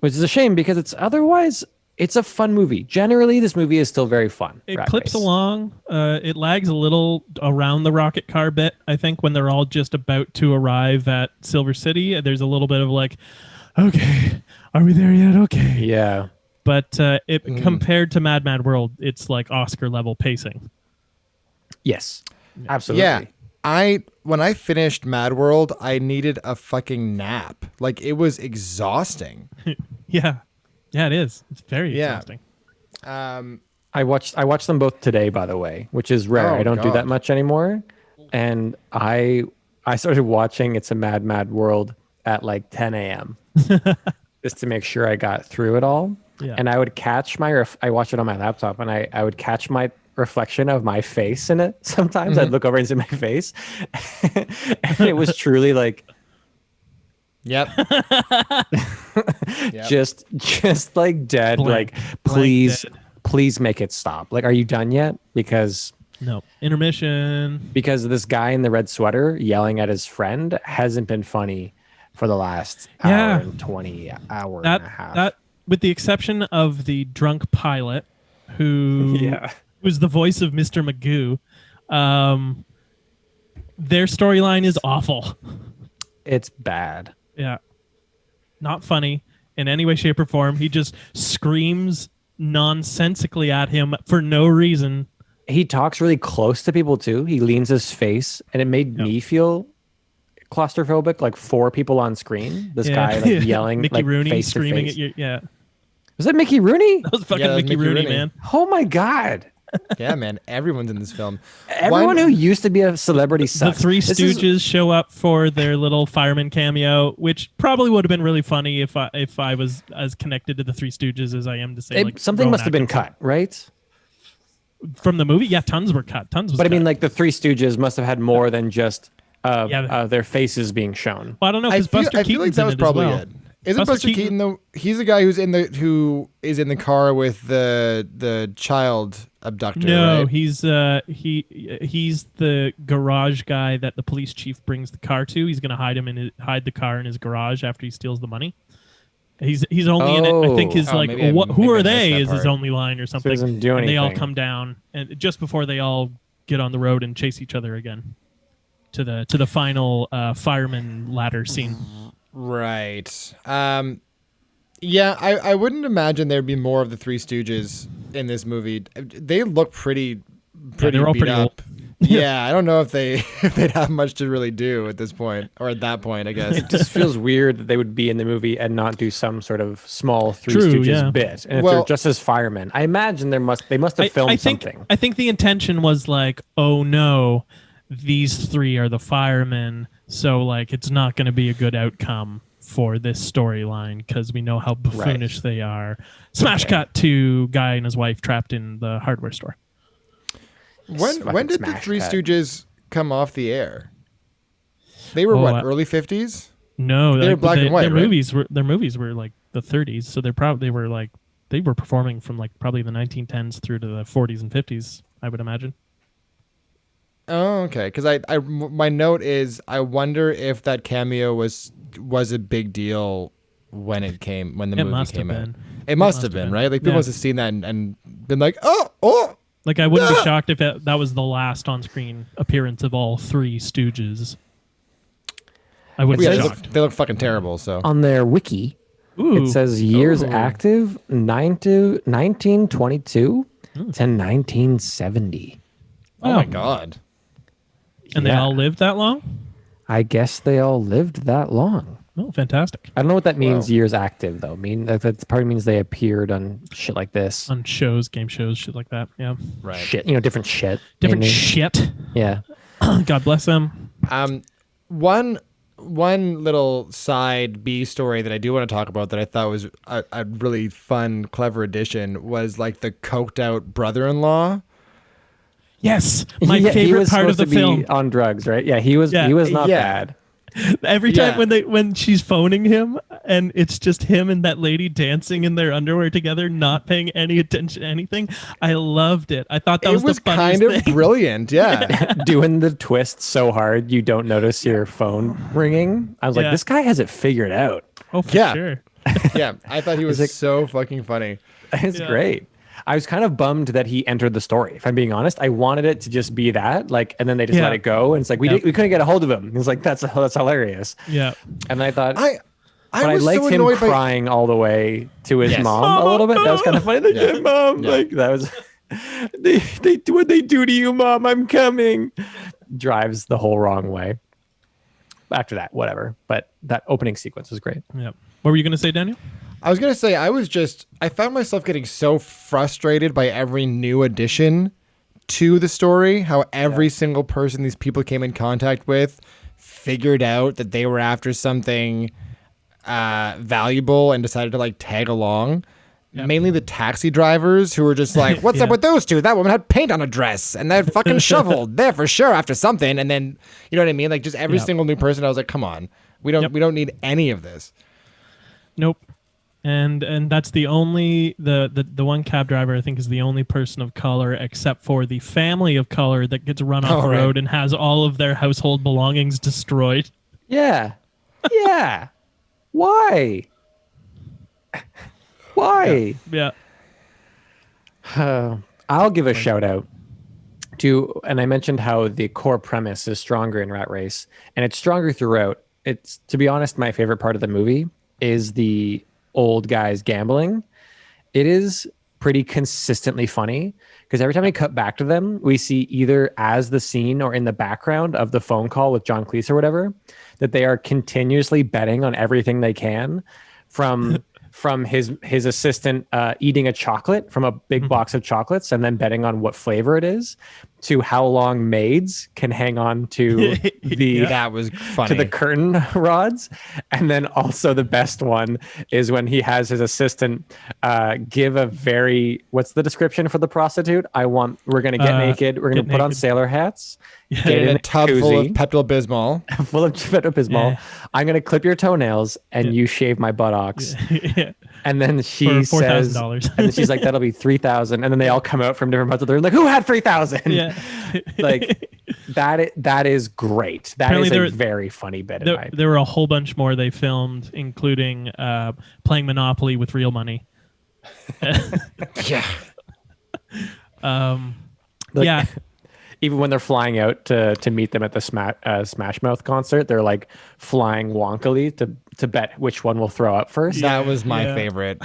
C: is a shame because it's a fun movie. Generally, this movie is still very fun.
A: It clips along. It lags a little around the rocket car bit, I think, when they're all just about to arrive at Silver City. There's a little bit of like, okay, are we there yet? Okay.
C: Yeah.
A: But compared to Mad Mad World, it's like Oscar level pacing.
C: Yes, absolutely.
E: Yeah. When I finished Mad World, I needed a fucking nap. Like, it was exhausting.
A: Yeah, it is. It's very exhausting.
C: I watched them both today, by the way, which is rare. I don't do that much anymore. And I started watching It's a Mad Mad World at like 10 a.m. just to make sure I got through it all. Yeah. And I would catch I watched it on my laptop, and I would catch my reflection of my face in it. Sometimes I'd look over and see my face. And it was truly like,
E: Yep.
C: just like dead. Like, please make it stop. Like, are you done yet? Because
A: No. Intermission.
C: Because this guy in the red sweater yelling at his friend hasn't been funny for the last hour and 20 hour and a half.
A: That, with the exception of the drunk pilot, who's the voice of Mr. Magoo, their storyline is awful.
C: It's bad.
A: Yeah. Not funny in any way, shape, or form. He just screams nonsensically at him for no reason.
C: He talks really close to people too. He leans his face, and it made me feel claustrophobic. Like 4 people on screen. This guy like yelling,
A: Mickey
C: like
A: Rooney
C: face
A: screaming
C: to face.
A: at you. Yeah,
C: Was that Mickey Rooney?
A: that was fucking Mickey Rooney, man.
C: Oh my god!
E: Yeah, man. Everyone's in this film.
C: Everyone who used to be a celebrity sucks.
A: The Three Stooges show up for their little fireman cameo, which probably would have been really funny if I was as connected to the Three Stooges as I am to say. Like
C: something
A: Rowan
C: must have been
A: Atkinson.
C: cut, right?
A: From the movie. Yeah, tons were cut. Tons was
C: But I
A: cut.
C: mean, like the Three Stooges must have had more than just their faces being shown.
A: Well, I don't know,
E: I
A: because
E: feel,
A: Buster
E: I feel like
A: Keaton's
E: that
A: in
E: was
A: it
E: probably
A: as well.
E: it. Isn't Buster Keaton though? He's the guy who is in the car with the child abductor.
A: No,
E: right?
A: he's the garage guy that the police chief brings the car to. He's gonna hide the car in his garage after he steals the money. He's only in it. I think his like
E: maybe
A: what? Who
E: maybe I
A: are
E: missed
A: they?
E: that
A: Is his
E: part.
A: only line or something.
C: doesn't do
A: and they all
C: anything.
A: come down, and just before they all get on the road and chase each other again to the final fireman ladder scene.
E: Right. Yeah, I wouldn't imagine there'd be more of the Three Stooges in this movie. They look pretty
A: they're all
E: beat
A: pretty
E: up.
A: old.
E: Yeah, I don't know if they'd have much to really do at this point, or at that point, I guess.
C: It just feels weird that they would be in the movie and not do some sort of small Three
A: True,
C: Stooges
A: yeah.
C: bit. And if
E: Well-
C: they're just as firemen, I imagine they must have filmed something.
A: I think the intention was like, oh no, these 3 are the firemen, so like it's not going to be a good outcome for this storyline because we know how buffoonish they are. Smash cut to guy and his wife trapped in the hardware store.
E: When did the
C: smash
E: Three
C: cut.
E: Stooges come off the air? They were early 50s?
A: No,
E: They were black and white,
A: Their
E: right?
A: movies were like the 30s, so they were performing from like probably the 1910s through to the 40s and 50s, I would imagine.
E: Oh, okay. Because my note is, I wonder if that cameo was a big deal when the movie
A: must
E: came
A: have
E: out.
A: been.
E: It must have been, right? Like people
A: Yeah.
E: must have seen that and been like, oh.
A: Like I wouldn't be shocked if that was the last on-screen appearance of all 3 Stooges. I wouldn't
E: Yeah,
A: be
E: they
A: shocked.
E: look fucking terrible. So
C: On their wiki,
A: Ooh.
C: it says years active 1922 to 1970.
E: oh my god.
A: And they
C: Yeah.
A: all lived that long?
C: I guess they all lived that long.
A: Oh, fantastic.
C: I don't know what that means.
E: Wow.
C: Years active though. That probably means they appeared on shit like this.
A: On shows, game shows, shit like that. Yeah.
E: Right.
C: Shit, different shit.
A: Different
C: maybe.
A: shit.
C: Yeah.
A: God bless them.
E: One little side B story that I do want to talk about that I thought was a really fun, clever addition was like the coked out brother-in-law.
A: Yes. My
C: Yeah, he
A: favorite
C: was
A: part of
C: supposed
A: the
C: to be
A: film.
C: on drugs, right? Yeah, he was.
A: Yeah.
C: He was not
E: Yeah.
C: bad.
A: Every time
E: Yeah.
A: when she's phoning him and it's just him and that lady dancing in their underwear together, not paying any attention to anything. I loved it. I thought that
E: It was
A: the funniest
E: kind of
A: thing.
E: brilliant. Yeah.
C: Doing the twist so hard you don't notice your phone ringing. I was like,
A: Yeah.
C: this guy has it figured out.
A: Oh, for
E: Yeah.
A: sure.
E: Yeah. I thought he was
C: like-
E: so fucking funny.
C: It's
A: Yeah.
C: great. I was kind of bummed that he entered the story. If I'm being honest, I wanted it to just be that, like, and then they just
A: Yeah.
C: let it go. And it's like we couldn't get a hold of him. He's like, that's hilarious.
A: Yeah.
C: And I thought,
E: I
C: but I
E: was
C: liked
E: so
C: him
E: annoyed by
C: crying all the way to his
E: Yes.
C: mom a little bit. That was kind of funny. Like,
E: Yeah.
C: Mom,
E: Yeah.
C: like that was. They do what they do to you, Mom. I'm coming. Drives the whole wrong way. After that, whatever. But that opening sequence was great.
A: Yeah. What were you going to say, Daniel?
E: I was going to say, I found myself getting so frustrated by every new addition to the story, how every single person these people came in contact with figured out that they were after something valuable and decided to like tag along.
A: Yep.
E: Mainly the taxi drivers who were just like, what's up
A: Yeah.
E: with those two? That woman had paint on a dress and that fucking shovel. They're for sure after something. And then, you know what I mean? Like just every
A: Yep.
E: single new person, I was like, come on, we don't need any of this.
A: Nope. And that's the only the one cab driver I think is the only person of color except for the family of color that gets run off the
E: right.
A: road and has all of their household belongings destroyed.
C: Yeah. Yeah. Why? Why?
A: Yeah.
C: I'll give a shout out to, and I mentioned how the core premise is stronger in Rat Race, and it's stronger throughout. It's, to be honest, my favorite part of the movie is the old guys gambling. It is pretty consistently funny because every time we cut back to them, we see either as the scene or in the background of the phone call with John Cleese or whatever, that they are continuously betting on everything they can, from his assistant eating a chocolate from a big box of chocolates and then betting on what flavor it is, to how long maids can hang on to the
E: That was funny.
C: to the curtain rods. And then also the best one is when he has his assistant give a very, what's the description for the prostitute? We're gonna get naked, we're gonna put on
A: naked.
C: sailor hats,
E: Get in a tub full of Pepto-Bismol.
C: full of Pepto-Bismol.
A: Yeah.
C: I'm gonna clip your toenails and you shave my buttocks.
A: Yeah.
C: And then she
A: For
C: says,
A: $4,000.
C: and then she's like, that'll be 3,000. And then they all come out from different parts of the room like, who had 3,000?
A: Yeah.
C: Like that is great. That
A: Apparently
C: is
A: there-
C: a very funny bit. in my
A: There were a whole bunch more they filmed, including playing Monopoly with real money.
E: Yeah.
C: Like,
A: Yeah.
C: Even when they're flying out to meet them at the Smash Mouth concert, they're like flying wonkily to bet which one will throw up first.
E: That was my
A: Yeah.
E: favorite.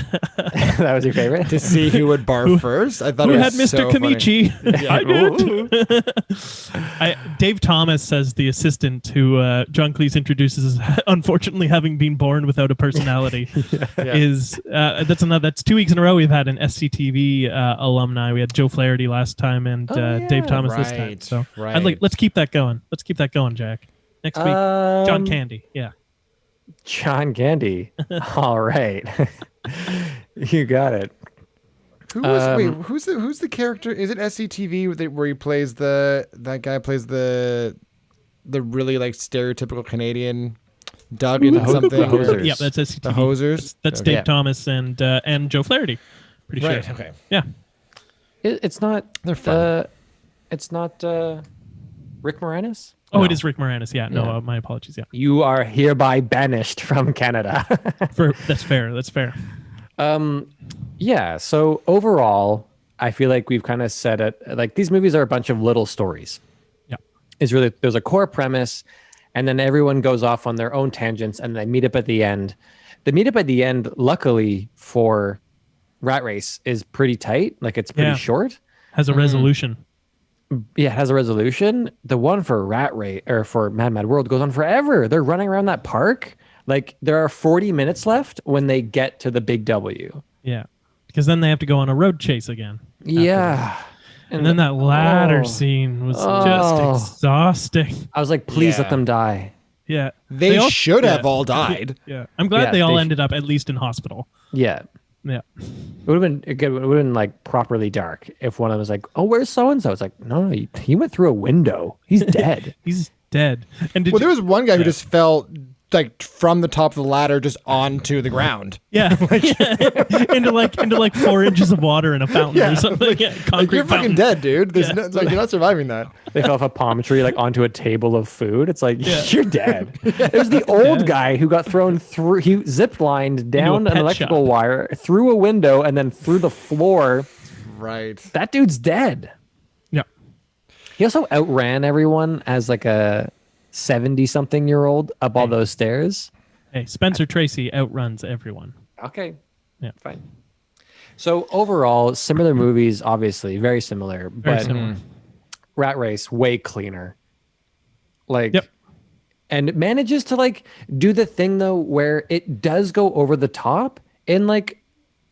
C: That was your favorite?
E: To see who would barf first. I thought
A: Who
E: it
A: had
E: was
A: Mr.
E: so funny.
A: Kamichi? I did. Dave Thomas says the assistant who John Cleese introduces as unfortunately having been born without a personality is that's 2 weeks in a row we've had an SCTV alumni. We had Joe Flaherty last time and Dave Thomas this time.
E: Right,
A: So
E: right.
A: I'd like let's keep that going. Let's keep that going, Jack. Next week, John Candy. Yeah.
C: John Candy. All right. You got it.
E: Who's the character? Is it SCTV where he plays that guy plays the really like stereotypical Canadian Doug into something?
C: The Hosers.
A: Yeah, that's SCTV.
E: The Hosers?
A: That's
E: Okay.
A: Dave Thomas and Joe Flaherty. Pretty
E: Right.
A: sure.
E: Okay.
A: Yeah.
C: It's not.
E: They're fun.
C: It's not Rick Moranis.
A: Oh,
C: No.
A: it is Rick Moranis. Yeah. No,
C: Yeah.
A: my apologies. Yeah.
C: You are hereby banished from Canada.
A: That's fair. That's fair.
C: Yeah. So overall, I feel like we've kind of said it. Like these movies are a bunch of little stories.
A: Yeah.
C: It's really, there's a core premise, and then everyone goes off on their own tangents, and they meet up at the end. The meetup at the end, luckily for Rat Race, is pretty tight. Like it's pretty
A: Yeah.
C: short.
A: Has a resolution.
C: Yeah, it has a resolution. The one for Rat Race or for Mad Mad World goes on forever. They're running around that park. Like there are 40 minutes left when they get to the big W.
A: Yeah. Because then they have to go on a road chase again.
C: Yeah.
A: And then that ladder
C: Oh.
A: scene was
C: Oh.
A: just exhausting.
C: I was like, please
E: Yeah.
C: let them die.
A: Yeah.
E: They
A: all-
E: should
A: yeah.
E: have all died.
A: Yeah. I'm glad
C: Yeah,
A: they all
C: they
A: ended up at least in hospital.
C: Yeah.
A: Yeah.
C: It would have been like properly dark if one of them was like, "Oh, where's so and so?" It's like, no, he went through a window. He's dead.
A: He's dead. And did
E: Well, there
A: you-
E: was one guy who just fell like from the top of the ladder just onto the ground.
A: yeah. into like 4 inches of water in a fountain or something. Yeah.
E: Like,
A: Concrete
E: you're fucking
A: fountain.
E: dead, dude. There's no, like, you're not surviving that.
C: They fell off a palm tree like onto a table of food. It's like
A: Yeah.
C: you're dead. It was the old guy who got thrown through. He zip lined down an
A: pet
C: electrical
A: shop.
C: wire, through a window, and then through the floor.
E: Right.
C: That dude's dead.
A: Yeah.
C: He also outran everyone as like a 70-something-year-old up all those stairs.
A: Hey, Spencer Tracy outruns everyone.
C: Okay.
A: Yeah.
C: Fine. So overall, similar movies, obviously, very similar,
A: Very
C: but
A: similar.
C: Rat Race way cleaner. Like,
A: Yep.
C: and it manages to like do the thing though where it does go over the top in like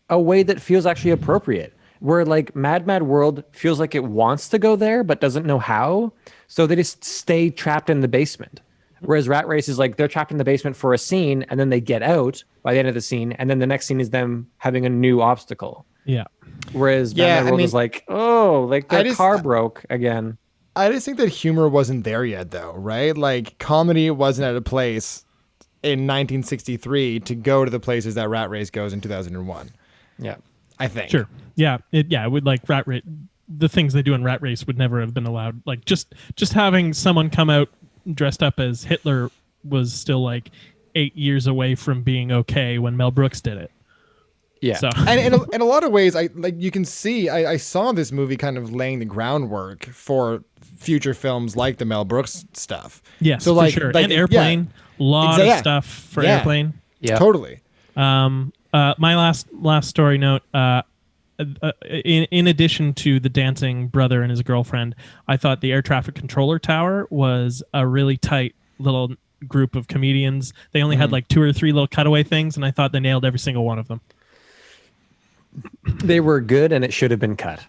C: a way that feels actually appropriate. Where like Mad Mad World feels like it wants to go there but doesn't know how, so they just stay trapped in the basement. Whereas Rat Race is like they're trapped in the basement for a scene and then they get out by the end of the scene, and then the next scene is them having a new obstacle.
A: Yeah.
C: Whereas
E: Yeah,
C: Mad Mad
E: I
C: World
E: mean,
C: is like, oh, like their
E: just-
C: car broke again.
E: I just think that humor wasn't there yet, though, right? Like comedy wasn't at a place in 1963 to go to the places that Rat Race goes in 2001.
C: Yeah.
E: I think.
A: Sure. Yeah. It would like Rat Race. The things they do in Rat Race would never have been allowed. Like just having someone come out dressed up as Hitler was still like 8 years away from being okay when Mel Brooks did it.
C: Yeah.
A: So.
E: And in a lot of ways, you can see, I saw this movie kind of laying the groundwork for future films like the Mel Brooks stuff.
A: Yes,
E: so
A: for sure. And Airplane, a lot of stuff for Airplane.
C: Yeah,
E: totally.
A: My last story note. In addition to the dancing brother and his girlfriend, I thought the air traffic controller tower was a really tight little group of comedians. They only had like 2 or 3 little cutaway things, and I thought they nailed every single one of them.
C: They were good, and it should have been cut.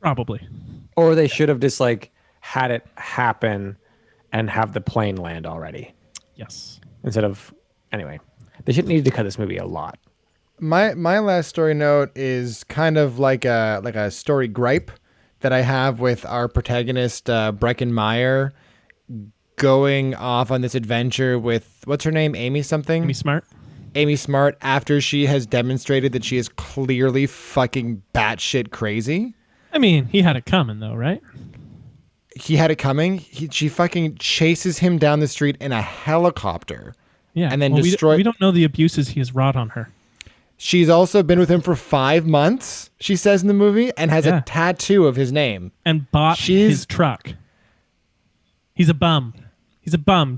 A: Probably.
C: Or they should have just like had it happen and have the plane land already.
A: Yes.
C: Instead of, anyway, they shouldn't need to cut this movie a lot.
E: My last story note is kind of like a story gripe that I have with our protagonist Breckin Meyer going off on this adventure with, what's her name, Amy something? Amy Smart, after she has demonstrated that she is clearly fucking batshit crazy.
A: I mean, he had it coming though, right?
E: He had it coming. She fucking chases him down the street in a helicopter.
A: Yeah,
E: and then
A: we don't know the abuses he has wrought on her.
E: She's also been with him for 5 months, she says in the movie, and has a tattoo of his name.
A: And bought his truck. He's a bum.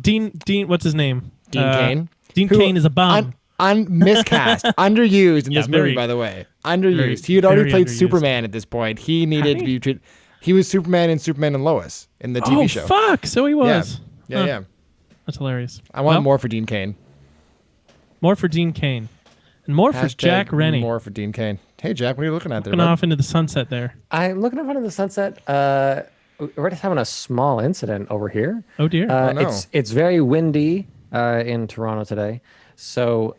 A: Dean, what's his name?
E: Dean Cain.
A: Dean Cain is a bum.
E: Miscast, underused in this movie, by the way. Underused. He had already played Superman at this point. He needed to be treated. He was Superman in Superman and Lois in the TV show.
A: Oh, fuck. So he was.
E: Yeah.
A: That's hilarious.
E: I want more for Dean Cain.
A: More for Dean Cain. And more for Jack Rennie.
E: More for Dean Cain. Hey, Jack, what are you looking at there?
A: Looking off into the sunset there.
C: I'm looking off into the sunset. We're just having a small incident over here.
A: Oh, dear.
E: No.
C: It's very windy in Toronto today. So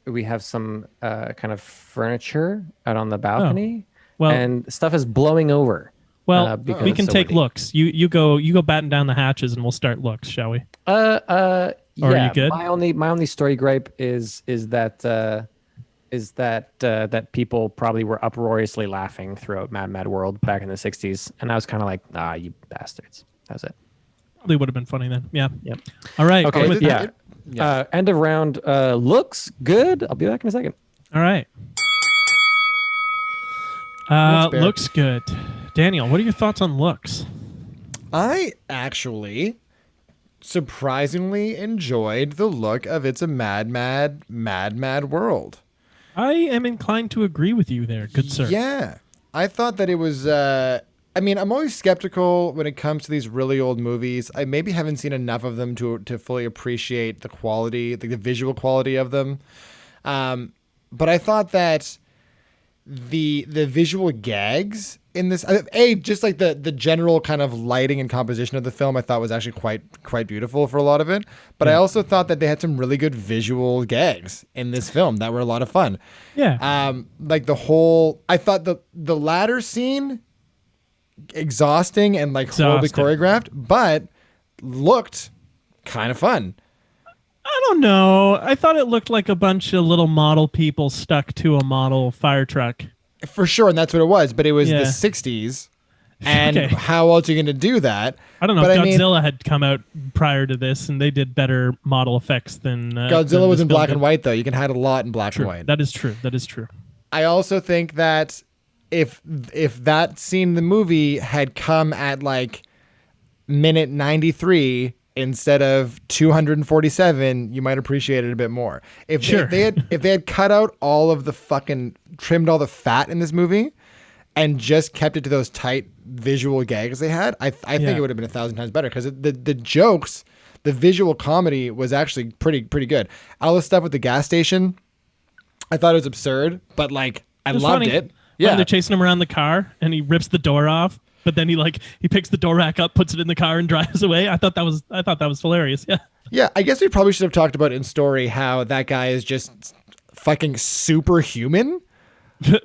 C: we have some kind of furniture out on the balcony.
A: Well,
C: and stuff is blowing over.
A: Well,
C: because
A: we can
C: it's so
A: take
C: windy.
A: looks. You go batten down the hatches and we'll start looks, shall we?
C: Or
A: are you good?
C: My only story gripe is that that people probably were uproariously laughing throughout Mad World back in the 60s, and I was kind of like, you bastards. That was it.
A: Probably would have been funny then. Yeah.
C: Yep.
A: All right.
C: Okay.
A: With that.
C: End of round. Looks good. I'll be back in a second.
A: All right. Looks good. Daniel, what are your thoughts on looks?
E: I actually surprisingly enjoyed the look of It's a Mad World.
A: I am inclined to agree with you there, good sir.
E: Yeah. I thought that it was I'm always skeptical when it comes to these really old movies. I maybe haven't seen enough of them to fully appreciate the quality, the visual quality of them. But I thought that the visual gags in this, just like the general kind of lighting and composition of the film, I thought was actually quite beautiful for a lot of it. But I also thought that they had some really good visual gags in this film that were a lot of fun.
A: Yeah.
E: Like I thought the ladder scene, exhausting and horribly choreographed, but looked kind of fun.
A: I don't know. I thought it looked like a bunch of little model people stuck to a model fire truck.
E: For sure, and that's what it was. But it was the 60s, and how else are you going to do that?
A: I don't know. But Godzilla had come out prior to this, and they did better model effects than
E: Godzilla was in black and white, though. You can hide a lot in black and white.
A: That is true. That is true.
E: I also think that if that scene in the movie had come at minute 93 instead of 247, you might appreciate it a bit more. If they had cut out all of the trimmed all the fat in this movie and just kept it to those tight visual gags they had, I think it would have been 1,000 times better, because the jokes, the visual comedy was actually pretty good. All the stuff with the gas station, I thought it was absurd, but I loved it. Yeah,
A: when they're chasing him around the car and he rips the door off. But then he picks the door rack up, puts it in the car, and drives away. I thought that was hilarious. Yeah. Yeah.
E: I guess we probably should have talked about in story how that guy is just fucking superhuman.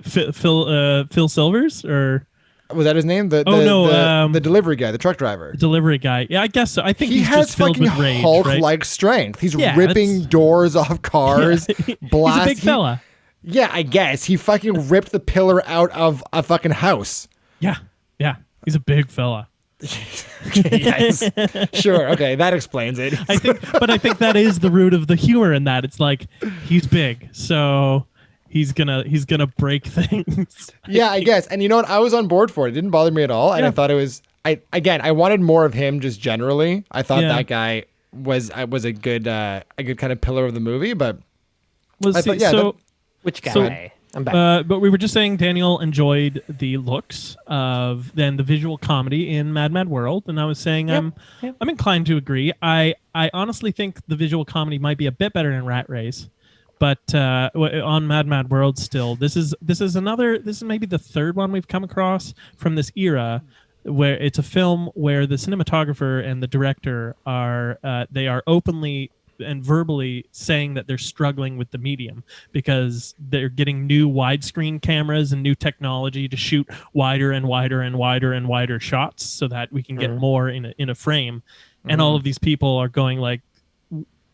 A: Phil Silvers, or
E: Was that his name? The delivery guy, the truck driver.
A: Delivery guy. Yeah, I guess so. I think
E: He
A: he's
E: has
A: just filled
E: fucking
A: with rage,
E: Hulk-like
A: right?
E: strength. He's
A: Yeah,
E: ripping doors off cars,
A: He's a
E: blasting.
A: big fella.
E: Yeah, I guess he fucking ripped the pillar out of a fucking house.
A: Yeah. He's a big fella.
E: Okay, yes. Sure. Okay, that explains it.
A: I think that is the root of the humor in that. It's like he's big, so he's gonna break things.
E: Yeah, I guess. And you know what? I was on board for it. It didn't bother me at all. And I thought it was. I wanted more of him just generally. I thought that guy was a good kind of pillar of the movie. But
C: which guy? I'm back.
A: But we were just saying Daniel enjoyed the looks of then the visual comedy in Mad Mad World, and I was saying I'm inclined to agree. I honestly think the visual comedy might be a bit better in Rat Race, but on Mad Mad World still, this is maybe the third one we've come across from this era where it's a film where the cinematographer and the director are openly and verbally saying that they're struggling with the medium because they're getting new widescreen cameras and new technology to shoot wider and wider and wider and wider shots so that we can get more in a frame. And all of these people are going like,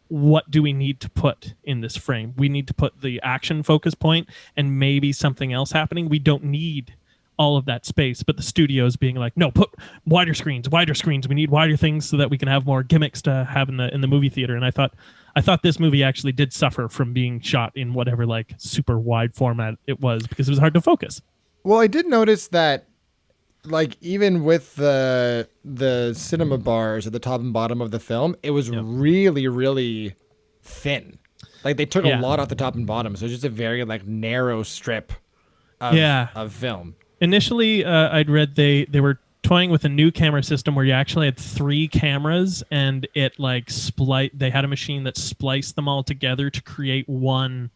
A: what do we need to put in this frame? We need to put the action focus point and maybe something else happening. We don't need all of that space, but the studio's being like, no, put wider screens. We need wider things so that we can have more gimmicks to have in the movie theater. And I thought this movie actually did suffer from being shot in whatever like super wide format it was because it was hard to focus.
E: Well, I did notice that, like, even with the cinema bars at the top and bottom of the film, it was really, really thin. Like they took a lot off the top and bottom, so it's just a very like narrow strip of film. Initially,
A: I'd read they were toying with a new camera system where you actually had 3 cameras and it like they had a machine that spliced them all together to create one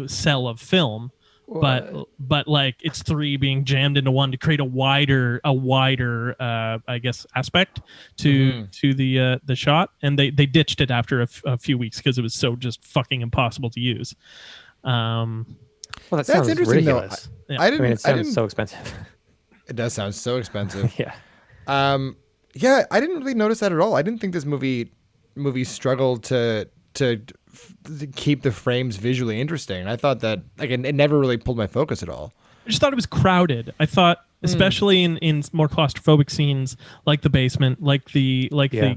A: cell of film. What? But like it's 3 being jammed into one to create a wider I guess aspect to the shot, and they ditched it after a few weeks because it was so just fucking impossible to use.
C: Well, that sounds
E: interesting
C: ridiculous.
E: though. I
C: it sounds so expensive.
E: It does sound so expensive.
C: Yeah.
E: Yeah, I didn't really notice that at all. I didn't think this movie struggled to keep the frames visually interesting. I thought that it never really pulled my focus at all.
A: I just thought it was crowded. I thought, especially in more claustrophobic scenes like the basement, like the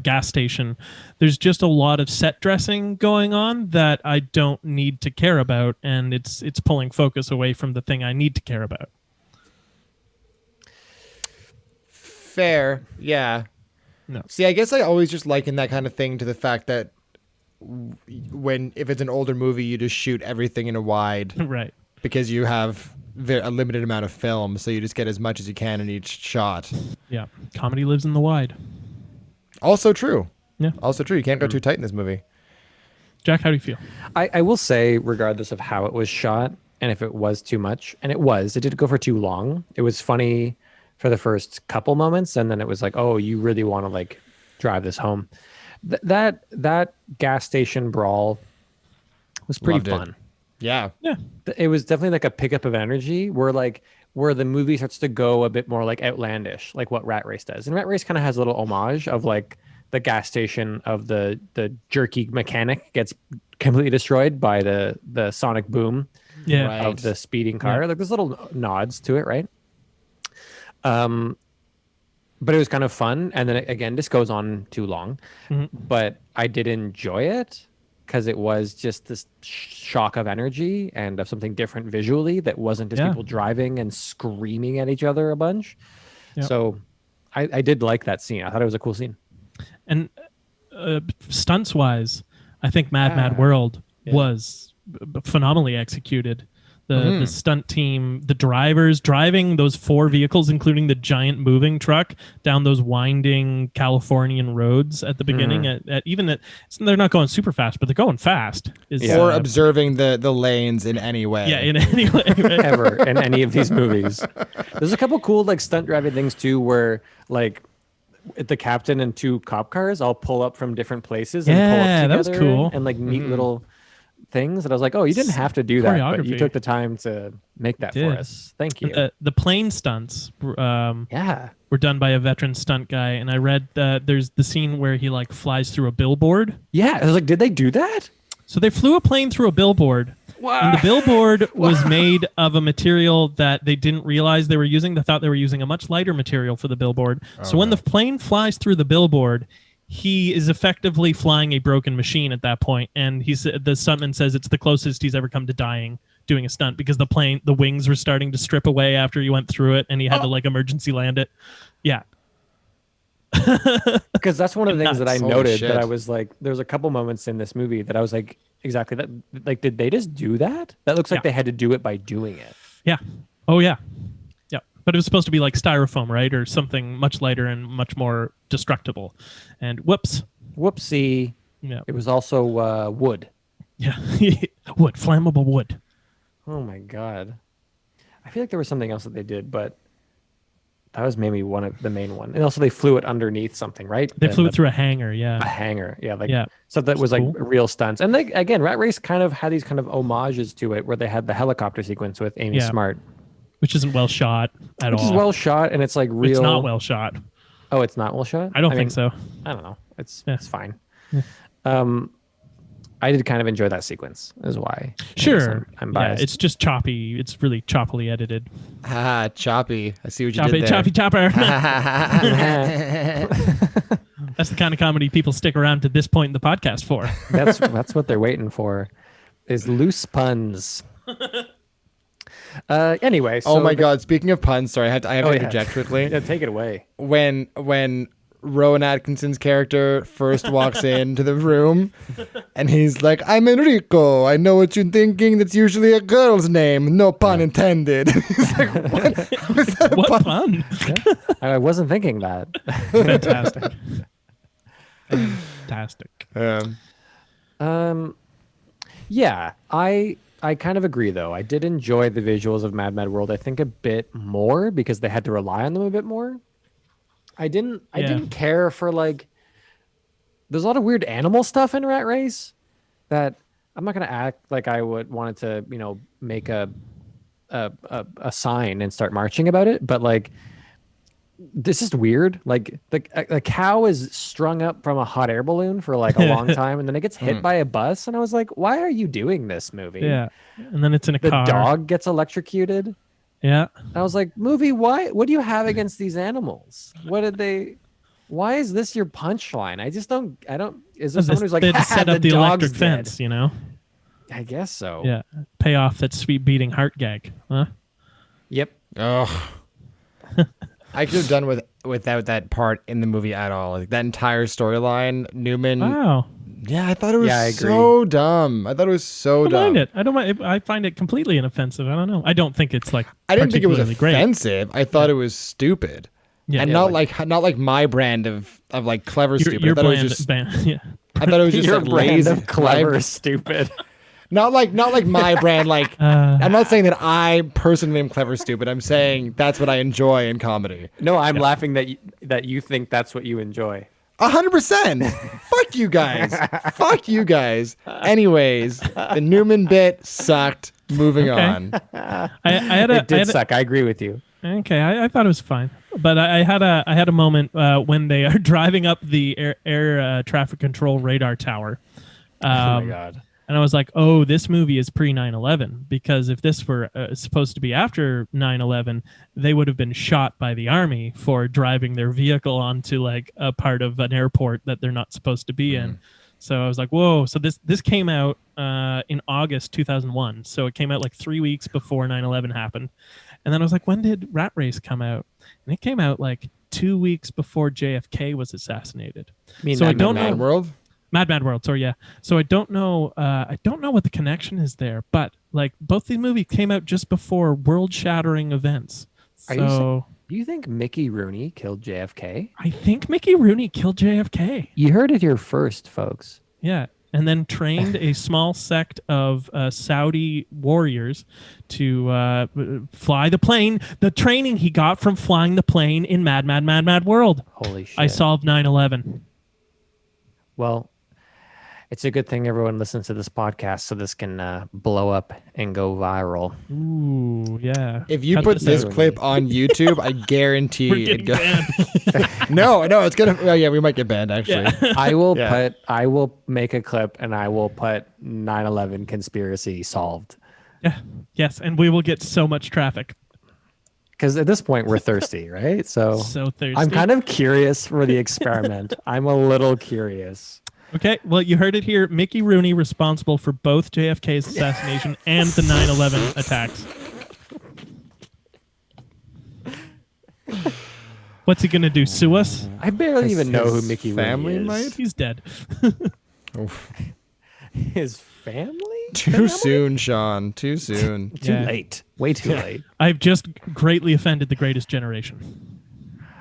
A: gas station, there's just a lot of set dressing going on that I don't need to care about, and it's pulling focus away from the thing I need to care about.
E: Fair, yeah.
A: No.
E: See, I guess I always just liken that kind of thing to the fact that if it's an older movie, you just shoot everything in a wide,
A: right?
E: Because you have a limited amount of film, so you just get as much as you can in each shot.
A: Yeah, comedy lives in the wide.
E: Also true.
A: Yeah.
E: Also true. You can't go too tight in this movie.
A: Jack, how do you feel?
C: I will say, regardless of how it was shot and if it was too much, and it did go for too long. It was funny for the first couple moments, and then it was like, oh, you really want to like drive this home. That gas station brawl was pretty fun.
E: Yeah.
C: It was definitely like a pickup of energy where the movie starts to go a bit more like outlandish, like what Rat Race does. And Rat Race kind of has a little homage of like the gas station of the jerky mechanic gets completely destroyed by the sonic boom of the speeding car.
A: Yeah.
C: Like there's little nods to it, right? But it was kind of fun. And then again, this goes on too long, but I did enjoy it because it was just this shock of energy and of something different visually that wasn't just people driving and screaming at each other a bunch. Yep. So I did like that scene. I thought it was a cool scene.
A: And stunts wise, I think Mad World was phenomenally executed. The stunt team, the drivers driving those 4 vehicles, including the giant moving truck down those winding Californian roads at the beginning. They're not going super fast, but they're going fast.
E: Or observing the lanes in any way.
A: Yeah, in any way. Right?
C: Ever in any of these movies. There's a couple cool like stunt driving things too, where like the captain and 2 cop cars all pull up from different places and pull up together.
A: That was cool.
C: And like neat little things that I was like, oh, you didn't have to do that, but you
A: Choreography.
C: took the time to make that for
A: Did.
C: us. Thank you.
A: The plane stunts
C: Yeah.
A: were done by a veteran stunt guy, and I read that there's the scene where he like flies through a billboard.
C: Yeah. I was like, did they do that?
A: So they flew a plane through a billboard. And the billboard was made of a material that they didn't realize they were using. They thought they were using a much lighter material for the billboard. So when the plane flies through the billboard, he is effectively flying a broken machine at that point. And the stuntman says it's the closest he's ever come to dying doing a stunt because the wings were starting to strip away after he went through it, and he had to like emergency land it. Yeah.
C: Because that's one of the things that I
E: Holy
C: noted
E: shit.
C: that I was like, there's a couple moments in this movie that I was like, exactly that. Like, did they just do that? That looks like they had to do it by doing it.
A: Yeah. Oh, yeah. Yeah. But it was supposed to be like styrofoam, right? Or something much lighter and much more destructible. And whoops.
C: Whoopsie.
A: Yeah.
C: It was also wood.
A: Yeah. Wood. Flammable wood.
C: Oh my God. I feel like there was something else that they did, but that was maybe the main one. And also they flew it underneath something, right?
A: They flew it through a hangar.
C: a
A: Yeah.
C: hangar. Yeah. Like,
A: Yeah.
C: so that was like
A: Cool.
C: real stunts. And like, again, Rat Race kind of had these kind of homages to it where they had the helicopter sequence with Amy
A: Yeah.
C: Smart,
A: Which isn't well shot at
C: which
A: all.
C: is well shot. And it's like real.
A: It's not well shot.
C: Oh, it's not well shot?
A: I don't
C: mean,
A: think so.
C: I don't know. It's
A: Yeah.
C: it's fine. I did kind of enjoy that sequence, is why. I guess
A: Sure.
C: I'm
A: Yeah,
C: biased.
A: it's just choppy. It's really choppily edited.
E: Ah, choppy. I see what you
A: Choppy,
E: did there.
A: choppy chopper. That's the kind of comedy people stick around to this point in the podcast for.
C: That's what they're waiting for, is loose puns. Anyway.
E: Oh
C: so
E: my God! Speaking of puns, sorry, I have to
C: yeah.
E: interject quickly.
C: Yeah, take it away.
E: When Rowan Atkinson's character first walks into the room, and he's like, "I'm Enrico. I know what you're thinking. That's usually a girl's name. No pun intended." He's like, "What? How is that a
A: What
E: pun?"
A: fun.
C: I wasn't thinking that.
A: Fantastic. Fantastic.
C: Yeah, I kind of agree though. I did enjoy the visuals of Mad Mad World. I think a bit more because they had to rely on them a bit more. I didn't care for like. There's a lot of weird animal stuff in Rat Race that I'm not gonna act like I would wanted to make a sign and start marching about it, but like. This is weird. Like a cow is strung up from a hot air balloon for like a long time, and then it gets hit by a bus, and I was like, "Why are you doing this movie?"
A: Yeah. And then it's in a
C: The
A: car.
C: dog gets electrocuted.
A: Yeah.
C: I was like, "Movie, why? What do you have against these animals? What did they? Why is this your punchline? I just don't. I don't. Is there someone who's like,
A: they had to
C: "Ha,
A: set up the
C: dog's
A: electric
C: dead."
A: fence, you know?
C: I guess so.
A: Yeah. Pay off that sweet beating heart gag. Huh?
C: Yep.
E: Oh, I could have done without that part in the movie at all. Like that entire storyline, Newman.
A: Wow.
E: Yeah, I thought it was
C: Yeah, I agree.
E: so dumb. I thought it was so
A: I don't
E: dumb.
A: mind it. I don't mind. I find it completely inoffensive. I don't know. I don't think it's like.
E: I didn't think it was
A: particularly great.
E: offensive. I thought it was stupid.
A: Yeah.
E: And
A: Yeah,
E: not like my brand of like clever
A: Your,
E: stupid.
A: your
E: I thought
A: bland,
E: it was just
A: yeah.
E: I thought it was just
C: Your
E: like
C: brand
E: lazy.
C: of clever stupid.
E: Not like my brand. Like I'm not saying that I personally am clever stupid. I'm saying that's what I enjoy in comedy.
C: No, I'm laughing that you think that's what you enjoy.
E: 100%. Fuck you guys. Fuck you guys. Anyways, the Newman bit sucked. Moving on.
A: I had a.
C: It did suck. I agree with you.
A: Okay, I thought it was fine, but I had a moment when they are driving up the air traffic control radar tower.
C: Oh my God.
A: And I was like, oh, this movie is pre 9/11, because if this were supposed to be after 9/11, they would have been shot by the army for driving their vehicle onto like a part of an airport that they're not supposed to be in. So I was like, whoa. So this came out in August 2001. So it came out like 3 weeks before 9/11 happened. And then I was like, when did Rat Race come out? And it came out like 2 weeks before JFK was assassinated. So I don't know.
E: Mad World?
A: Mad World. Sorry, yeah. So I don't know. I don't know what the connection is there, but like both these movies came out just before world-shattering events.
C: Are you saying, do you think Mickey Rooney killed JFK?
A: I think Mickey Rooney killed JFK.
C: You heard it here first, folks.
A: Yeah, and then trained a small sect of Saudi warriors to fly the plane. The training he got from flying the plane in Mad World.
C: Holy shit!
A: I solved 9/11.
C: Well, It's a good thing everyone listens to this podcast so this can blow up and go viral.
A: Ooh, yeah.
E: If you
A: Cut
E: put this
A: out.
E: clip on YouTube, I guarantee
A: We're
E: it
A: getting
E: goes.
A: banned.
E: No, it's gonna. Well, yeah, we might get banned actually.
A: Yeah.
C: I will
E: Yeah.
C: I will make a clip and I will put 9/11 conspiracy solved.
A: Yeah. Yes, and we will get so much traffic.
C: Because at this point we're thirsty, right? So
A: So thirsty.
C: I'm kind of curious for the experiment. I'm a little curious.
A: Okay, well, you heard it here. Mickey Rooney responsible for both JFK's assassination and the 9/11 attacks. What's he gonna do? Sue us?
C: I barely even know who
E: His
C: Mickey
E: family
C: Rooney is.
E: might?
A: He's dead.
C: His family?
E: Too soon, Sean. Too soon.
C: Too
A: Yeah.
C: late. Way too late.
A: I've just greatly offended the greatest generation.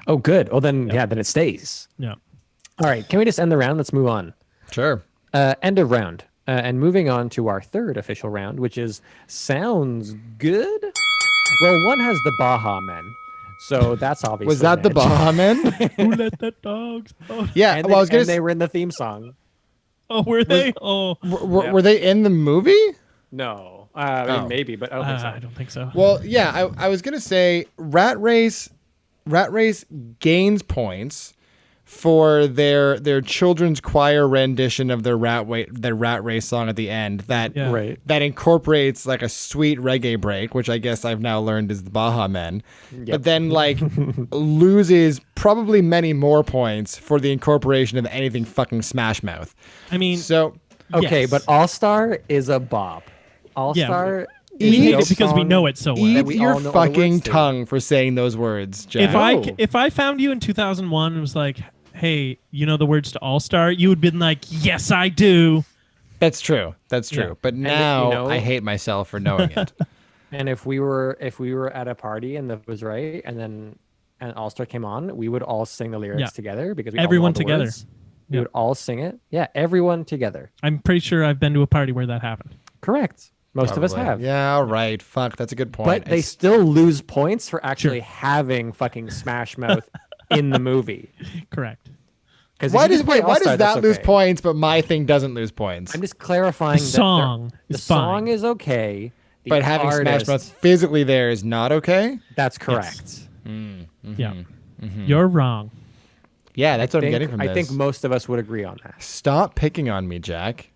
C: Oh, good. Oh, then then it stays.
A: Yeah.
C: All right. Can we just end the round? Let's move on.
E: Sure.
C: End of round. And moving on to our third official round, which is sounds good. Well, one has the Baja Men, so that's obviously
E: Was that the
C: Mitch.
E: Baja Men?
A: Who let the dogs out?
E: Yeah.
C: And
E: Well, I was gonna.
C: and they were in the theme song.
A: Oh, were they? Oh,
E: Were they in the movie?
C: No, I mean,
E: Oh.
C: maybe, but I don't think so.
A: I don't think so.
E: Well, yeah. I was gonna say Rat Race gains points for their children's choir rendition of their Rat Race song at the end that
A: Yeah.
C: Right.
E: that incorporates like a sweet reggae break, which I guess I've now learned is the Baja Men. But then like loses probably many more points for the incorporation of anything fucking Smash Mouth.
A: I mean,
E: So
C: Okay,
A: yes.
C: but All Star is a bop. All Star.
A: we hate it because we know it so well.
E: eat
C: we
E: your
C: all know all the
E: fucking
C: words to.
E: tongue for saying those words, Jack.
A: If I found you in 2001 and was like, "Hey, you know the words to All Star," you would have been like, "Yes, I do."
E: That's true. That's true.
A: Yeah.
E: But now
C: you know-
E: I hate myself for knowing it.
C: And if we were at a party and that was right, and then an All Star came on, we would all sing the lyrics
A: Yeah.
C: together because we
A: Everyone
C: all know the
A: together.
C: words. We
A: Yeah.
C: would all sing it. Yeah, everyone together.
A: I'm pretty sure I've been to a party where that happened.
C: Correct. Most of us
E: Probably.
C: have.
E: Yeah, all right. Fuck, that's a good point.
C: But they
E: It's-
C: still lose points for actually having fucking Smash Mouth in the movie.
A: Correct.
C: Because
E: why does that lose
C: okay.
E: points, but my thing doesn't lose points?
C: I'm just clarifying.
A: The
C: that
A: song
C: the
A: is
C: song
A: fine.
C: is okay. The
E: But having Smash
C: artist-
E: Mouth physically there is not okay.
C: That's correct.
A: Yeah. You're wrong.
E: Yeah, that's what I'm
C: Think-
E: getting from
C: I
E: this.
C: think most of us would agree on that.
E: Stop picking on me, Jack.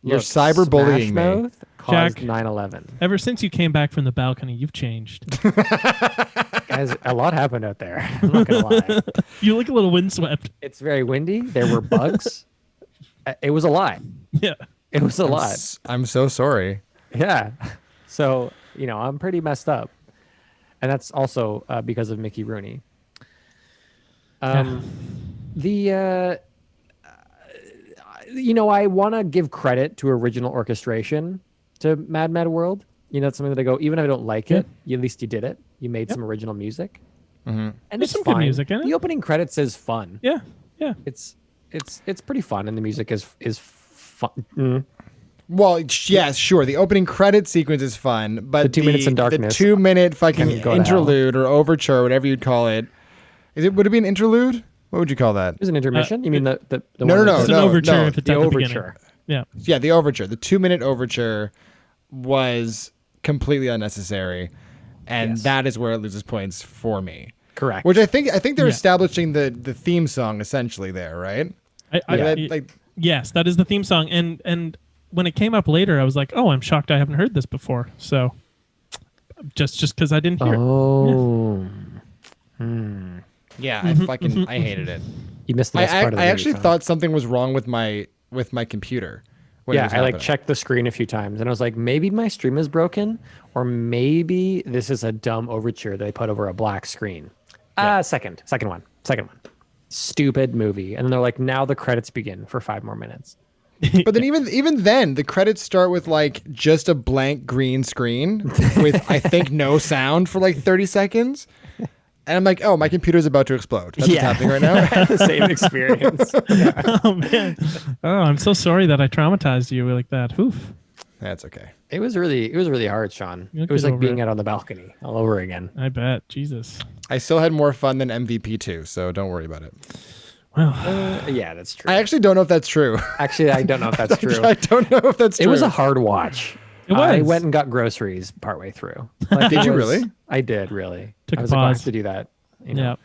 E: You're
C: Look,
E: cyberbullying
C: Smash
E: me.
C: Mouth caused
A: Jack.
C: 9/11.
A: Ever since you came back from the balcony, you've changed.
C: Guys, a lot happened out there. I'm not gonna lie.
A: You look a little windswept.
C: It's very windy. There were bugs. It was a lot.
A: Yeah.
C: It was a lot.
E: I'm so sorry.
C: Yeah. So, I'm pretty messed up. And that's also because of Mickey Rooney. I want to give credit to original orchestration to Mad Mad World. It's something that I go, even if I don't like it, at least you did it. You made some original music. And
A: There's
C: it's
A: some good
C: fine.
A: music in it.
C: The opening credits is fun.
A: Yeah. Yeah.
C: It's pretty fun, and the music is fun.
E: Well, yes, sure. The opening credit sequence is fun, but
C: The 2 minutes in darkness
E: the 2 minute fucking
C: can go to
E: interlude or overture, whatever you'd call it. Would it be an interlude? What would you call that?
C: There's an intermission. You mean the
E: No,
C: one
E: no,
C: that-
E: no,
A: It's an overture if it's
C: the
A: at the beginning.
C: overture.
A: Yeah.
E: Yeah, the overture. The 2 minute overture was completely unnecessary, and
C: Yes.
E: that is where it loses points for me.
C: Correct.
E: Which I think they're
A: Yeah.
E: establishing the theme song essentially there, right?
A: Yes, that is the theme song. And when it came up later, I was like, oh, I'm shocked I haven't heard this before. So just because I didn't hear it.
C: Oh,
E: Yeah,
A: Mm-hmm,
E: I hated it.
C: you missed the best part of the
E: I
C: movie,
E: actually
C: Tom.
E: thought something was wrong with my computer. when it
C: Yeah,
E: was
C: I
E: happening.
C: checked the screen a few times, and I was like, maybe my stream is broken, or maybe this is a dumb overture they put over a black screen. Second one. Stupid movie. And then they're like, now the credits begin for 5 more minutes.
E: But then even then, the credits start with like just a blank green screen with I think no sound for like 30 seconds. And I'm like, oh, my computer's about to explode. That's what's happening right now.
C: The same experience.
A: Oh man. Oh, I'm so sorry that I traumatized you like that. Oof.
E: That's okay.
C: It was really hard, Sean.
A: You'll
C: It was
A: get
C: like
A: over
C: being
A: it.
C: out on the balcony all over again.
A: I bet. Jesus.
E: I still had more fun than MVP 2, so don't worry about it.
C: Yeah, that's true.
E: I actually don't know if that's true.
C: Actually, I don't know if that's true.
E: I don't know if that's true.
C: It was a hard watch.
A: It was.
C: I went and got groceries partway through. Like,
E: Did you really?
C: I did, really.
A: Took
C: I
A: a
C: was like, I have
A: pause.
C: to do that. You know?
A: Yeah.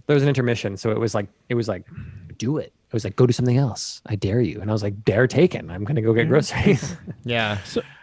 C: There was an intermission, so it was like, do it. It was like, go do something else. I dare you. And I was like, dare taken. I'm gonna go get groceries.
E: Yeah.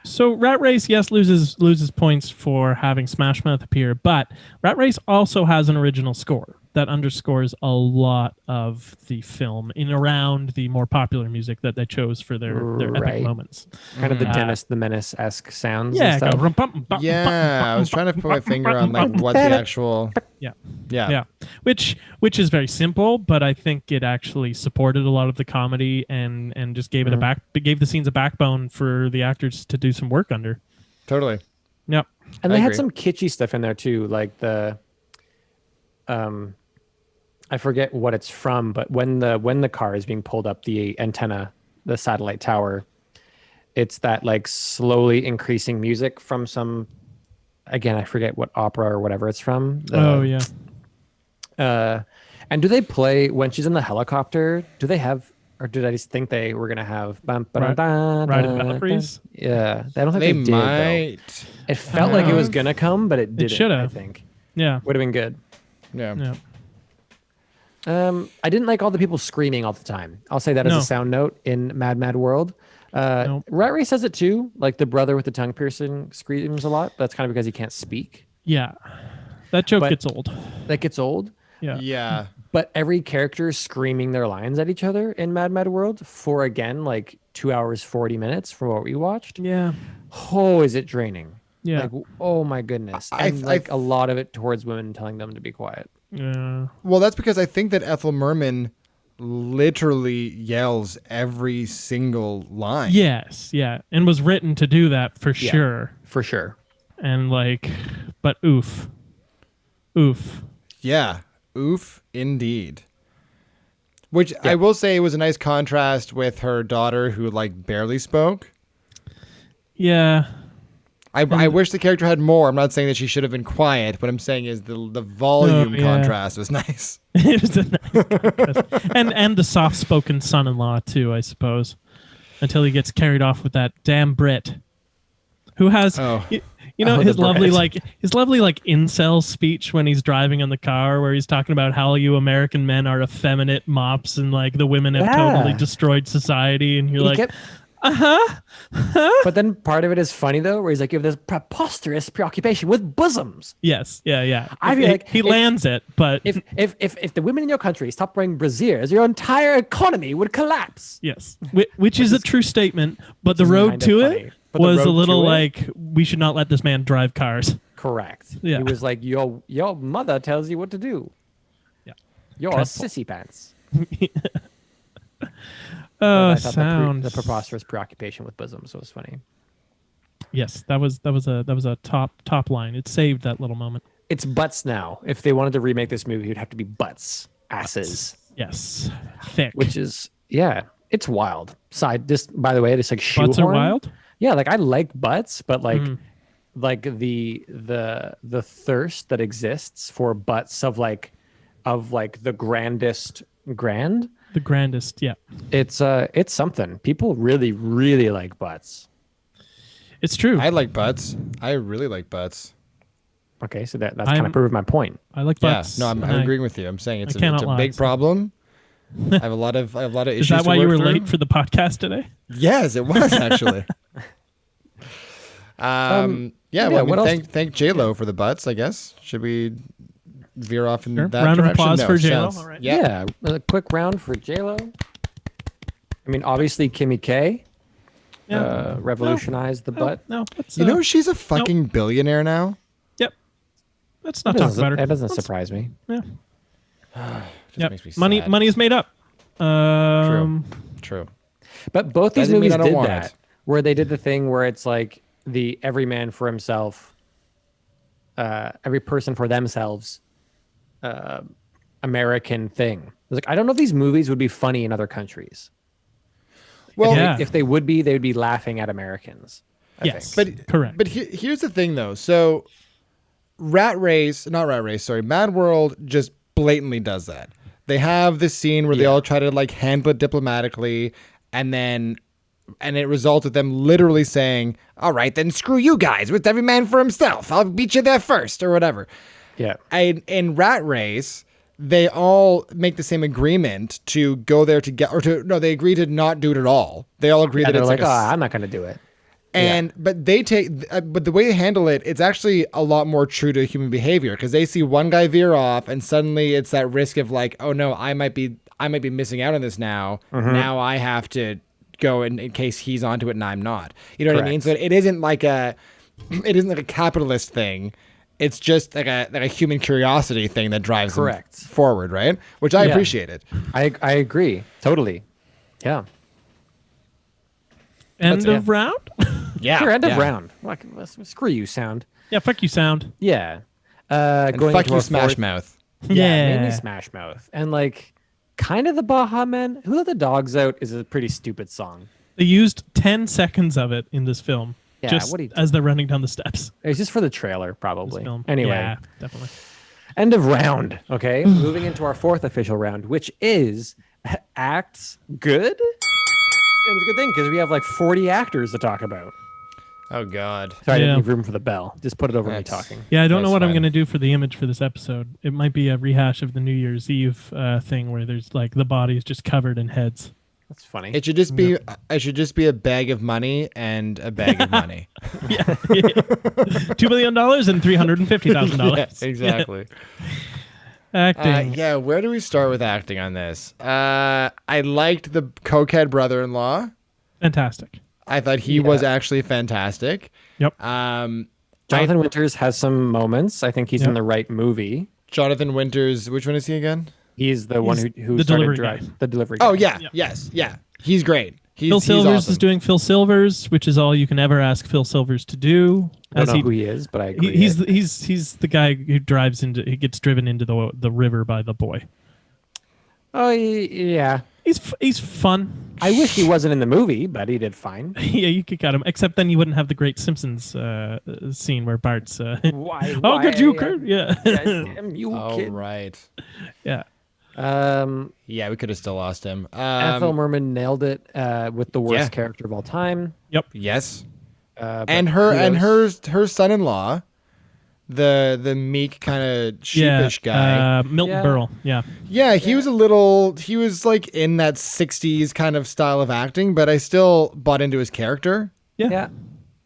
A: So Rat Race, yes, loses points for having Smash Mouth appear, but Rat Race also has an original score that underscores a lot of the film in around the more popular music that they chose for their epic
C: Right.
A: moments.
C: Kind of the Dennis the Menace-esque sounds.
A: Yeah,
C: and
A: go
C: stuff.
A: rum, bum, bum,
E: Yeah,
A: bum,
E: I was trying to put my finger on like what the actual.
A: Yeah.
E: Yeah.
A: Which is very simple, but I think it actually supported a lot of the comedy and just gave it gave the scenes a backbone for the actors to do some work under.
E: Totally.
A: Yep.
C: And they
E: I
C: had
E: agree.
C: some kitschy stuff in there too, like the I forget what it's from, but when the car is being pulled up the antenna, the satellite tower, it's that like slowly increasing music from some, again, I forget what opera or whatever it's from.
A: Oh yeah.
C: And do they play when she's in the helicopter? Do they have, or did I just think they were gonna have
A: Ride of Valkyries?
C: Yeah, I don't think
E: They
C: they, did. Though.
E: might.
C: It felt like it was gonna come, but it didn't.
A: should
C: I
A: have.
C: think
A: Yeah.
C: would have been good.
E: Yeah.
A: Yeah.
C: I didn't like all the people screaming all the time. I'll say that as
A: No.
C: a sound note in Mad Mad World.
A: Nope.
C: Rat Race says it too. Like the brother with the tongue piercing screams a lot. That's kind of because he can't speak.
A: Yeah. That joke
C: But-
A: gets old.
C: That gets old.
A: Yeah.
E: Yeah.
C: But every character is screaming their lines at each other in Mad Mad World for again like 2 hours 40 minutes from what we watched.
A: Yeah.
C: Oh, is it draining?
A: Yeah.
C: Like oh my goodness.
E: I-
C: And
E: I-
C: like a lot of it towards women telling them to be quiet.
A: Yeah.
E: Well, that's because I think that Ethel Merman literally yells every single line.
A: Yes. Yeah. And was written to do that for
C: Yeah.
A: sure.
C: For sure.
A: And like, but oof. Oof.
E: Yeah. Oof, indeed. Which I will say was a nice contrast with her daughter who like barely spoke.
A: Yeah.
E: I wish the character had more. I'm not saying that she should have been quiet. What I'm saying is the volume
A: yeah.
E: contrast was nice.
A: It was a nice contrast. and the soft-spoken son-in-law too, I suppose, until he gets carried off with that damn Brit, who has, you know,
C: Oh,
A: his
C: the
A: lovely
C: Brit.
A: like incel speech when he's driving in the car, where he's talking about how you American men are effeminate mops and like the women have
C: Yeah.
A: totally destroyed society, and you're
C: He
A: like,
C: kept- But then part of it is funny though, where he's like, you have this preposterous preoccupation with bosoms.
A: yes, yeah.
C: I feel like
A: he
C: if-
A: lands it, but
C: If the women in your country stopped wearing brassieres, your entire economy would collapse.
A: yes, which is a true statement, but the
C: is
A: road
C: kind of
A: to
C: funny.
A: it
C: But the
A: was a
C: road
A: little
C: to it-
A: like, we should not let this man drive cars.
C: Correct.
A: Yeah.
C: He was like, your mother tells you what to do.
A: Yeah.
C: You're a
A: Dreadful.
C: sissy pants.
A: Oh,
C: I thought
A: sound.
C: the preposterous preoccupation with bosoms was funny.
A: Yes, that was a top line. It saved that little moment.
C: It's butts now. If they wanted to remake this movie, it'd have to be butts, asses,
A: Yes, thick.
C: which is it's wild. Just by the way, it's like shoehorn.
A: Butts are wild.
C: Yeah, like I like butts, but like the thirst that exists for butts of the grandest grand.
A: The grandest, yeah.
C: It's something. People really, really like butts.
A: It's true.
E: I like butts. I really like butts.
C: Okay, so that's kind of proving my point.
A: I like butts.
E: Yeah, no, I'm
A: and I-
E: agreeing with you. I'm saying it's
A: cannot
E: a
A: lie,
E: big
A: so-
E: problem. I have a lot of issues.
A: Is that
E: to
A: why you
E: work
A: were
E: through.
A: late for the podcast today?
E: Yes, it was actually. Yeah, well, I
C: what
E: mean,
C: else?
E: thank J-Lo for the butts, I guess. Should we veer off in
A: Sure.
E: that
A: Round of
E: direction?
A: applause
E: No,
A: for J-Lo.
E: sounds-
A: All right.
E: Yeah.
C: A quick round for J-Lo. I mean, obviously Kimmy K revolutionized the butt.
A: No, let's,
E: You know, she's a fucking billionaire now.
A: Yep. Let's not talk about her.
C: That doesn't
A: Let's-
C: surprise me.
A: Yeah.
E: Just
A: Yep.
E: makes me
A: Money
E: sad.
A: is made up.
E: True.
C: But both these
E: Doesn't mean
C: movies
E: I don't
C: did
E: want
C: that,
E: it.
C: where they did the thing where it's like the every man for himself, every person for themselves, American thing. It's like I don't know if these movies would be funny in other countries.
E: Well,
A: Yeah.
C: If they would be laughing at Americans. I
A: Yes.
C: think.
E: But
A: Correct.
E: But here's the thing, though. So, Mad World just blatantly does that. They have this scene where they all try to like handle it diplomatically, and it results with them literally saying, "All right, then screw you guys. With every man for himself. I'll beat you there first," or whatever.
C: Yeah.
E: In Rat Race, they all make the same agreement to go there to get, they agree to not do it at all. They all agree that
C: they're
E: it's
C: like,
E: like
C: I'm not going to do it.
E: but the way they handle it, it's actually a lot more true to human behavior, because they see one guy veer off and suddenly it's that risk of like, oh no, I might be missing out on this now. Now I have to go in case he's onto it and I'm not. You know what I mean? So it isn't like a capitalist thing. It's just like a human curiosity thing that drives them forward, right? Which I appreciated.
C: I agree totally. Yeah.
A: End of round.
E: Yeah.
C: Sure, end of round. Like, screw you, sound.
A: Yeah, fuck you, sound.
C: Yeah.
E: And
C: Going
E: fuck
C: into
E: you,
C: our
E: Smash
C: fourth-
E: Mouth.
A: Yeah.
C: mainly Smash Mouth, and like kind of the Baja Men. Who Let the Dogs Out is a pretty stupid song.
A: They used 10 seconds of it in this film.
C: Yeah,
A: just
C: what do you do?
A: as they're running down the steps.
C: It's just for the trailer,
A: This
C: probably.
A: film.
C: Anyway,
A: Yeah, definitely.
C: end of round. Okay, moving into our fourth official round, which is acts good. And it's a good thing because we have like 40 actors to talk about.
E: Oh God.
C: Sorry, I
A: Yeah.
C: didn't leave room for the bell. Just put it over me
E: That's-
C: talking.
A: Yeah, I don't know
E: That's
A: what I'm
E: fine.
A: going to do for the image for this episode. It might be a rehash of the New Year's Eve thing where there's like the body is just covered in heads.
C: That's funny.
E: It should just be a bag of money and a bag of money.
A: $2 million and $350,000.
E: Exactly.
A: Acting.
E: Yeah, where do we start with acting on this? I liked the cokehead brother-in-law.
A: Fantastic.
E: I thought he was actually fantastic.
A: Yep.
C: Jonathan Winters has some moments. I think he's in the right movie.
E: Jonathan Winters, which one is he again?
C: He's the one who
A: the
C: started
A: delivery
C: driving
A: guy.
C: the delivery.
E: Oh
C: guy.
E: yeah,
A: Yep.
E: yes, yeah. He's great.
A: Phil Silvers
E: awesome.
A: is doing Phil Silvers, which is all you can ever ask Phil Silvers to do.
C: I don't know who he is, but I agree.
A: He's the guy who he gets driven into the river by the boy.
C: Oh yeah.
A: He's fun.
C: I wish he wasn't in the movie, but he did fine.
A: Yeah, you could cut him. Except then you wouldn't have the great Simpsons scene where Bart's.
C: Why?
A: Oh, good you, Kurt. Yeah.
C: Damn you,
E: Oh
C: kid.
E: right.
A: Yeah.
E: Yeah, we could have still lost him.
C: Ethel Merman nailed it with the worst
E: Yeah.
C: character of all time.
E: Yes.
C: But
E: And her son-in-law, the meek kind of sheepish guy.
A: Milton
C: Yeah.
A: Berle. Yeah.
E: Yeah, he was like in that 60s kind of style of acting, but I still bought into his character.
C: Yeah.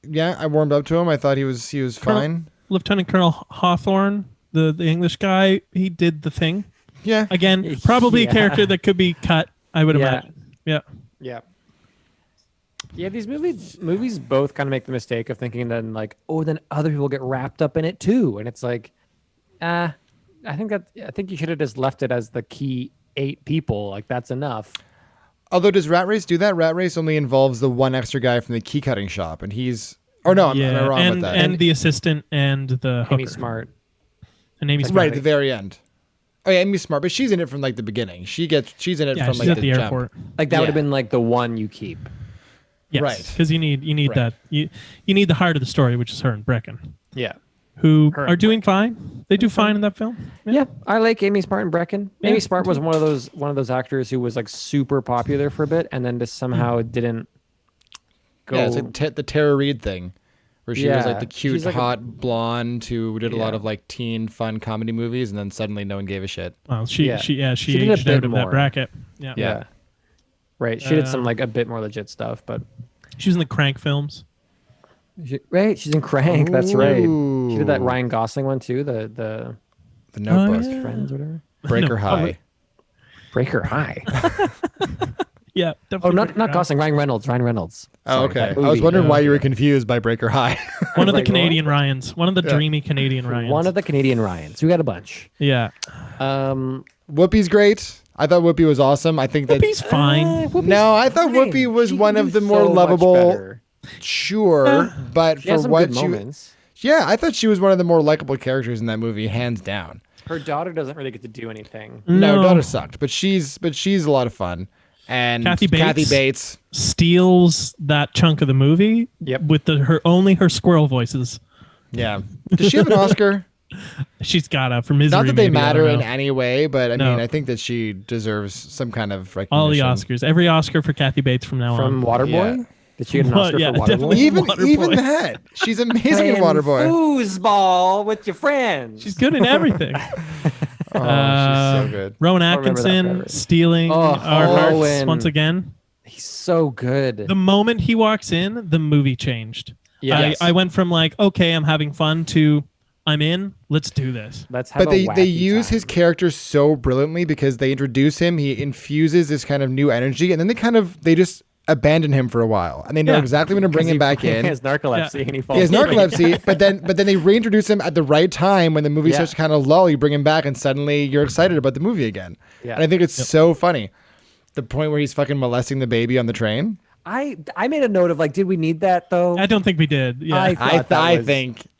E: Yeah, I warmed up to him. I thought he was fine.
A: Lieutenant Colonel Hawthorne, the English guy, he did the thing.
E: Yeah.
A: Again, probably a
C: Yeah.
A: character that could be cut, I would imagine. Yeah.
C: Yeah. Yeah, these movies both kind of make the mistake of thinking then like, oh, then other people get wrapped up in it too, and it's like, I think you should have just left it as the key 8 people. Like that's enough.
E: Although does Rat Race do that? Rat Race only involves the one extra guy from the key cutting shop, and he's. Oh no,
A: Yeah.
E: I'm wrong
A: and,
E: about that.
A: and the assistant and the hooker.
C: Amy Smart.
A: And Amy Smart.
E: Right at the very end. Oh yeah, Amy Smart, but she's in it from like the beginning. She's in it
A: Yeah,
E: from
A: she's
E: like
A: at the
E: jump.
A: airport.
C: Like that would have
E: Yeah.
C: been like the one you keep.
A: Yes,
E: Right.
A: because you need
E: Right.
A: that. You need the heart of the story, which is her and Brecken,
C: Yeah.
A: who
C: Her
A: are
C: and
A: doing fine. They do fine in that film.
C: Yeah, I like Amy Smart and Brecken.
A: Yeah,
C: Amy Smart was one of those actors who was like super popular for a bit, and then just somehow didn't go.
E: Yeah, it's like the Tara Reid thing, where she was like
C: Yeah,
E: the cute,
C: she's like
E: hot blonde who did a lot
C: Yeah.
E: of like teen fun comedy movies, and then suddenly no one gave a shit.
A: Well, she
C: Yeah.
A: she
C: She did a
A: aged
C: bit
A: out of that
C: more.
A: bracket. Yeah.
E: Yeah.
C: Right. She did some like a bit more legit stuff, but
A: She was in the Crank films.
C: right, she's in Crank. That's right. She did that
E: Ooh.
C: Ryan Gosling one too. The
E: The Notebook,
A: yeah.
C: Friends, whatever.
E: Breaker
A: No.
E: High.
C: Breaker High.
A: Yeah,
C: Oh,
A: definitely.
C: not Gosling. Ryan Reynolds. Ryan Reynolds.
E: Oh,
C: Sorry,
E: okay.
C: that
E: I was
C: movie.
E: wondering why you were confused by Breaker High.
A: One of the
C: Like,
A: Canadian Ryans. One of the dreamy Canadian Ryans.
C: One of the Canadian Ryans. We got a bunch.
A: yeah.
E: Whoopi's great. I thought Whoopi was awesome. I think that.
A: Whoopi's fine.
E: No, I thought Whoopi was one of the more lovable. Sure, but
C: She has
E: for
C: some
E: what
C: good
E: she.
C: moments.
E: Yeah, I thought she was one of the more likable characters in that movie, hands down.
C: Her daughter doesn't really get to do anything.
E: No, daughter sucked, but she's a lot of fun. And
A: Kathy
E: Bates.
A: steals that chunk of the movie.
C: Yep.
A: With her squirrel voices.
E: Yeah. Does she have an Oscar?
A: She's got a for Misery.
E: Not that they
A: maybe, I
E: matter
A: don't
E: in
A: know.
E: any way, but I
A: No.
E: mean, I think that she deserves some kind of recognition.
A: All the Oscars, every Oscar for Kathy Bates from now
C: From
A: on.
C: Waterboy?
E: Yeah.
C: Did she get an
A: Well,
C: Oscar
A: yeah,
C: for Waterboy?
A: definitely.
E: Even
A: Waterboy.
E: that, she's amazing in
C: Playing
E: Waterboy.
C: foosball with your friends.
A: She's good in everything.
E: Oh, she's so good.
A: Rowan
C: I remember that
A: Atkinson
C: forever.
A: stealing
C: Oh,
A: our hearts
C: Owen.
A: once again.
C: He's so good.
A: The moment he walks in, the movie changed.
C: Yes.
A: I went from like, okay, I'm having fun to I'm in. Let's do this.
C: Let's have
E: But
C: a
E: they
C: wacky
E: use his
C: time.
E: character so brilliantly because they introduce him, he infuses this kind of new energy, and then they just abandon him for a while, and they know
A: Yeah.
E: exactly when to bring him back
C: He
E: in.
C: has narcolepsy and he falls
E: He has
C: asleep.
E: narcolepsy, but then they reintroduce him at the right time when the movie
C: Yeah.
E: starts to kind of lull. You bring him back, and suddenly you're excited about the movie again.
C: Yeah.
E: And I think it's so funny. The point where he's fucking molesting the baby on the train.
C: I made a note of like, did we need that though?
A: I don't think we did. Yeah.
C: I thought that was-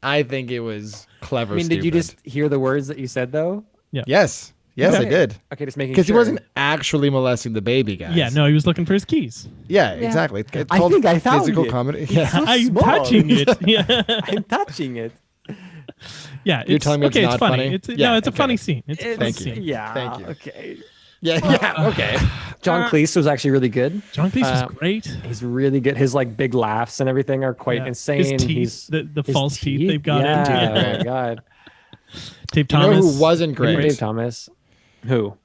E: I think it was clever.
C: I mean, did you
E: stupid.
C: just hear the words that you said though?
E: Yes, I
C: Okay.
E: did.
C: Okay, just making
E: Because
C: sure.
E: he wasn't actually molesting the baby, guys.
A: Yeah, no, he was looking for his keys.
E: Yeah, exactly. It's
C: I
E: called
C: think I found
E: physical
C: it.
E: comedy. Yeah.
C: So
A: I'm
C: small.
A: touching it. Yeah,
C: I'm touching it.
A: yeah.
E: You're telling me it's
A: okay,
E: not
A: it's funny.
E: funny?
A: It's
E: Yeah,
A: no, it's a
E: okay.
A: funny scene. It's a funny
C: It's-
A: scene.
C: Yeah.
E: Thank you.
C: Okay.
E: Yeah, okay.
C: John Cleese was actually really good.
A: John Cleese
C: Uh,
A: is great.
C: He's really good. His like big laughs and everything are quite
A: Yeah.
C: insane.
A: His teeth,
C: He's
A: the
C: his
A: false teeth they've got
C: yeah,
A: into.
C: Oh my god.
A: Dave
E: You know
A: Thomas.
E: who wasn't
C: Dave
E: great?
C: Thomas. Who?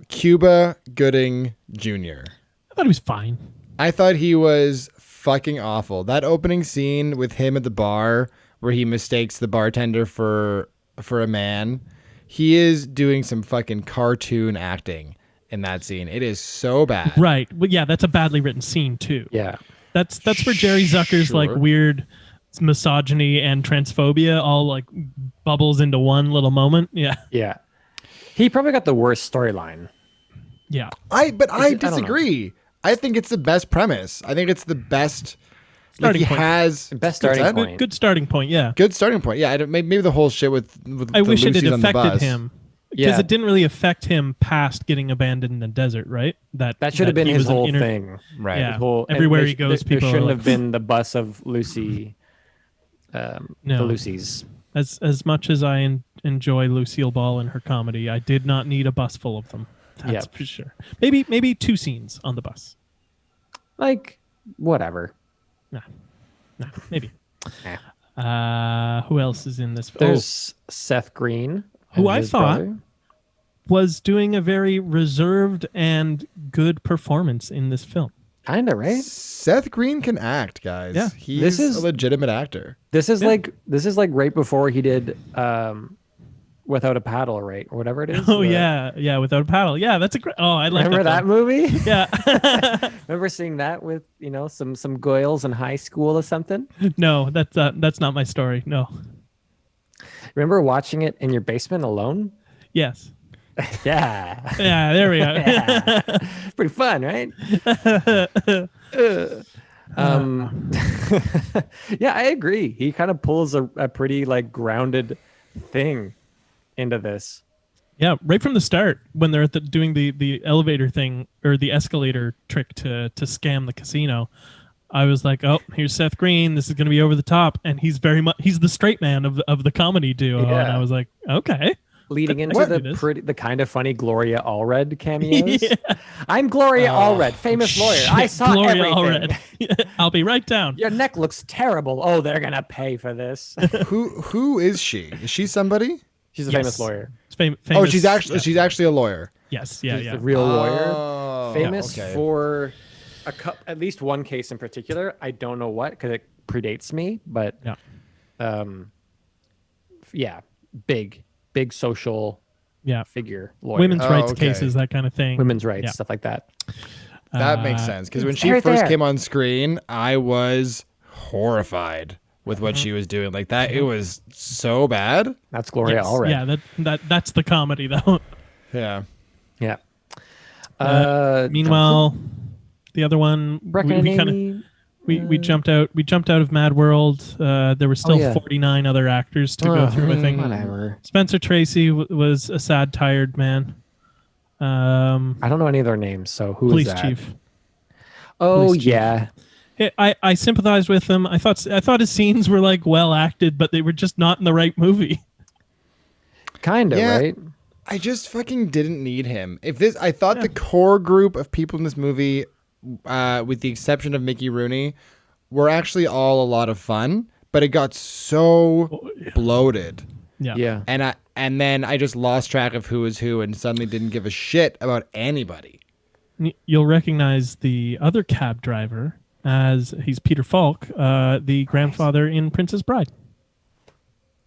E: Cuba Gooding Jr.
A: I thought he was fine.
E: I thought he was fucking awful. That opening scene with him at the bar where he mistakes the bartender for a man. He is doing some fucking cartoon acting in that scene. It is so bad.
A: Right. Well, yeah, that's a badly written scene too.
C: Yeah.
A: That's where Jerry Zucker's like
E: Sure.
A: weird misogyny and transphobia all like bubbles into one little moment. Yeah.
C: Yeah. He probably got the worst storyline.
A: Yeah.
E: I
C: don't know.
E: disagree. I think it's the best premise. I think it's the best.
A: Starting
E: he
A: point.
E: has
C: Best
E: what's
C: starting
E: that?
C: point.
A: Good starting point. Yeah.
E: Good starting point. Yeah, maybe the whole shit with
A: I
E: the
A: wish it had
E: Lucy's on the
A: affected
E: bus.
A: him because
C: Yeah.
A: it didn't really affect him past getting abandoned in the desert, right?
C: That should have been
A: he
C: his
A: was an
C: whole
A: inter-
C: thing.
E: Right.
A: Yeah.
C: His whole, and
A: Everywhere
C: there
A: he goes,
C: there
A: people are
C: shouldn't
A: like,
C: have been the bus of Lucy. The Lucys.
A: As much as I enjoy Lucille Ball and her comedy, I did not need a bus full of them. That's
C: Yep.
A: for sure. Maybe two scenes on the bus.
C: Like, whatever.
A: Nah, maybe.
C: Eh.
A: Who else is in this?
C: There's Seth Green.
A: Who
C: and
A: I
C: his
A: thought-
C: brother.
A: Was doing a very reserved and good performance in this film.
C: Kinda, right?
E: Seth Green can act, guys.
A: Yeah.
E: He's
C: This is-
E: a legitimate actor.
C: This is
A: Yeah.
C: like right before he did Without a Paddle, right? Or whatever it is.
A: Oh yeah, Without a Paddle. Yeah, that's a great. Oh, I like
C: Remember that
A: film.
C: movie?
A: Yeah.
C: Remember seeing that with, some goyles in high school or something?
A: No, that's not my story. No.
C: Remember watching it in your basement alone?
A: Yes.
C: Yeah.
A: Yeah. There we are.
C: Yeah. Pretty fun, right? Yeah, I agree. He kind of pulls a pretty like grounded thing into this.
A: Yeah, right from the start when they're doing the elevator thing or the escalator trick to scam the casino, I was like, oh, here's Seth Green. This is going to be over the top, and he's the straight man of the comedy duo, and
C: Yeah.
A: I was like, okay.
C: Leading into
A: What?
C: the kind of funny Gloria Allred cameos.
A: Yeah.
C: I'm Gloria Allred, famous lawyer. I
A: Shit,
C: saw
A: Gloria
C: everything.
A: Allred. I'll be right down.
C: Your neck looks terrible. Oh, they're gonna pay for this.
E: Who is she? Is she somebody?
C: She's a
A: Yes.
C: famous lawyer.
A: Famous,
E: Oh, she's actually a lawyer.
A: yes, yeah,
C: She's
A: yeah.
C: a real lawyer.
E: Oh,
C: Famous
E: okay.
C: for at least one case in particular. I don't know what because it predates me, but
A: Yeah.
C: yeah, big social
A: Yeah.
C: figure lawyer.
A: Women's
E: Oh,
A: rights
E: okay.
A: cases, that kind of thing.
C: women's rights,
A: Yeah.
C: stuff like that.
E: That makes sense because when
C: it's
E: she
C: right
E: first
C: there.
E: came on screen, I was horrified with what she was doing. Like that, it was so bad.
C: That's Gloria
A: Yes.
C: Allred.
A: Yeah, that's the comedy though.
E: Yeah.
C: Yeah.
A: Meanwhile, the other one we jumped out of Mad World. There were still
C: yeah.
A: 49 other actors to go through. I think
C: whatever.
A: Spencer Tracy was a sad, tired man.
C: I don't know any of their names, so who
A: Police
C: is that?
A: chief.
C: Oh
A: Police chief.
C: yeah.
A: I sympathized with him. I thought his scenes were like well acted, but they were just not in the right movie.
C: Kind of, right?
E: I just fucking didn't need him. I thought the core group of people in this movie, with the exception of Mickey Rooney, were actually all a lot of fun, but it got so bloated.
A: Yeah.
E: And then I just lost track of who was who and suddenly didn't give a shit about anybody.
A: You'll recognize the other cab driver as he's Peter Falk, the grandfather in Princess Bride.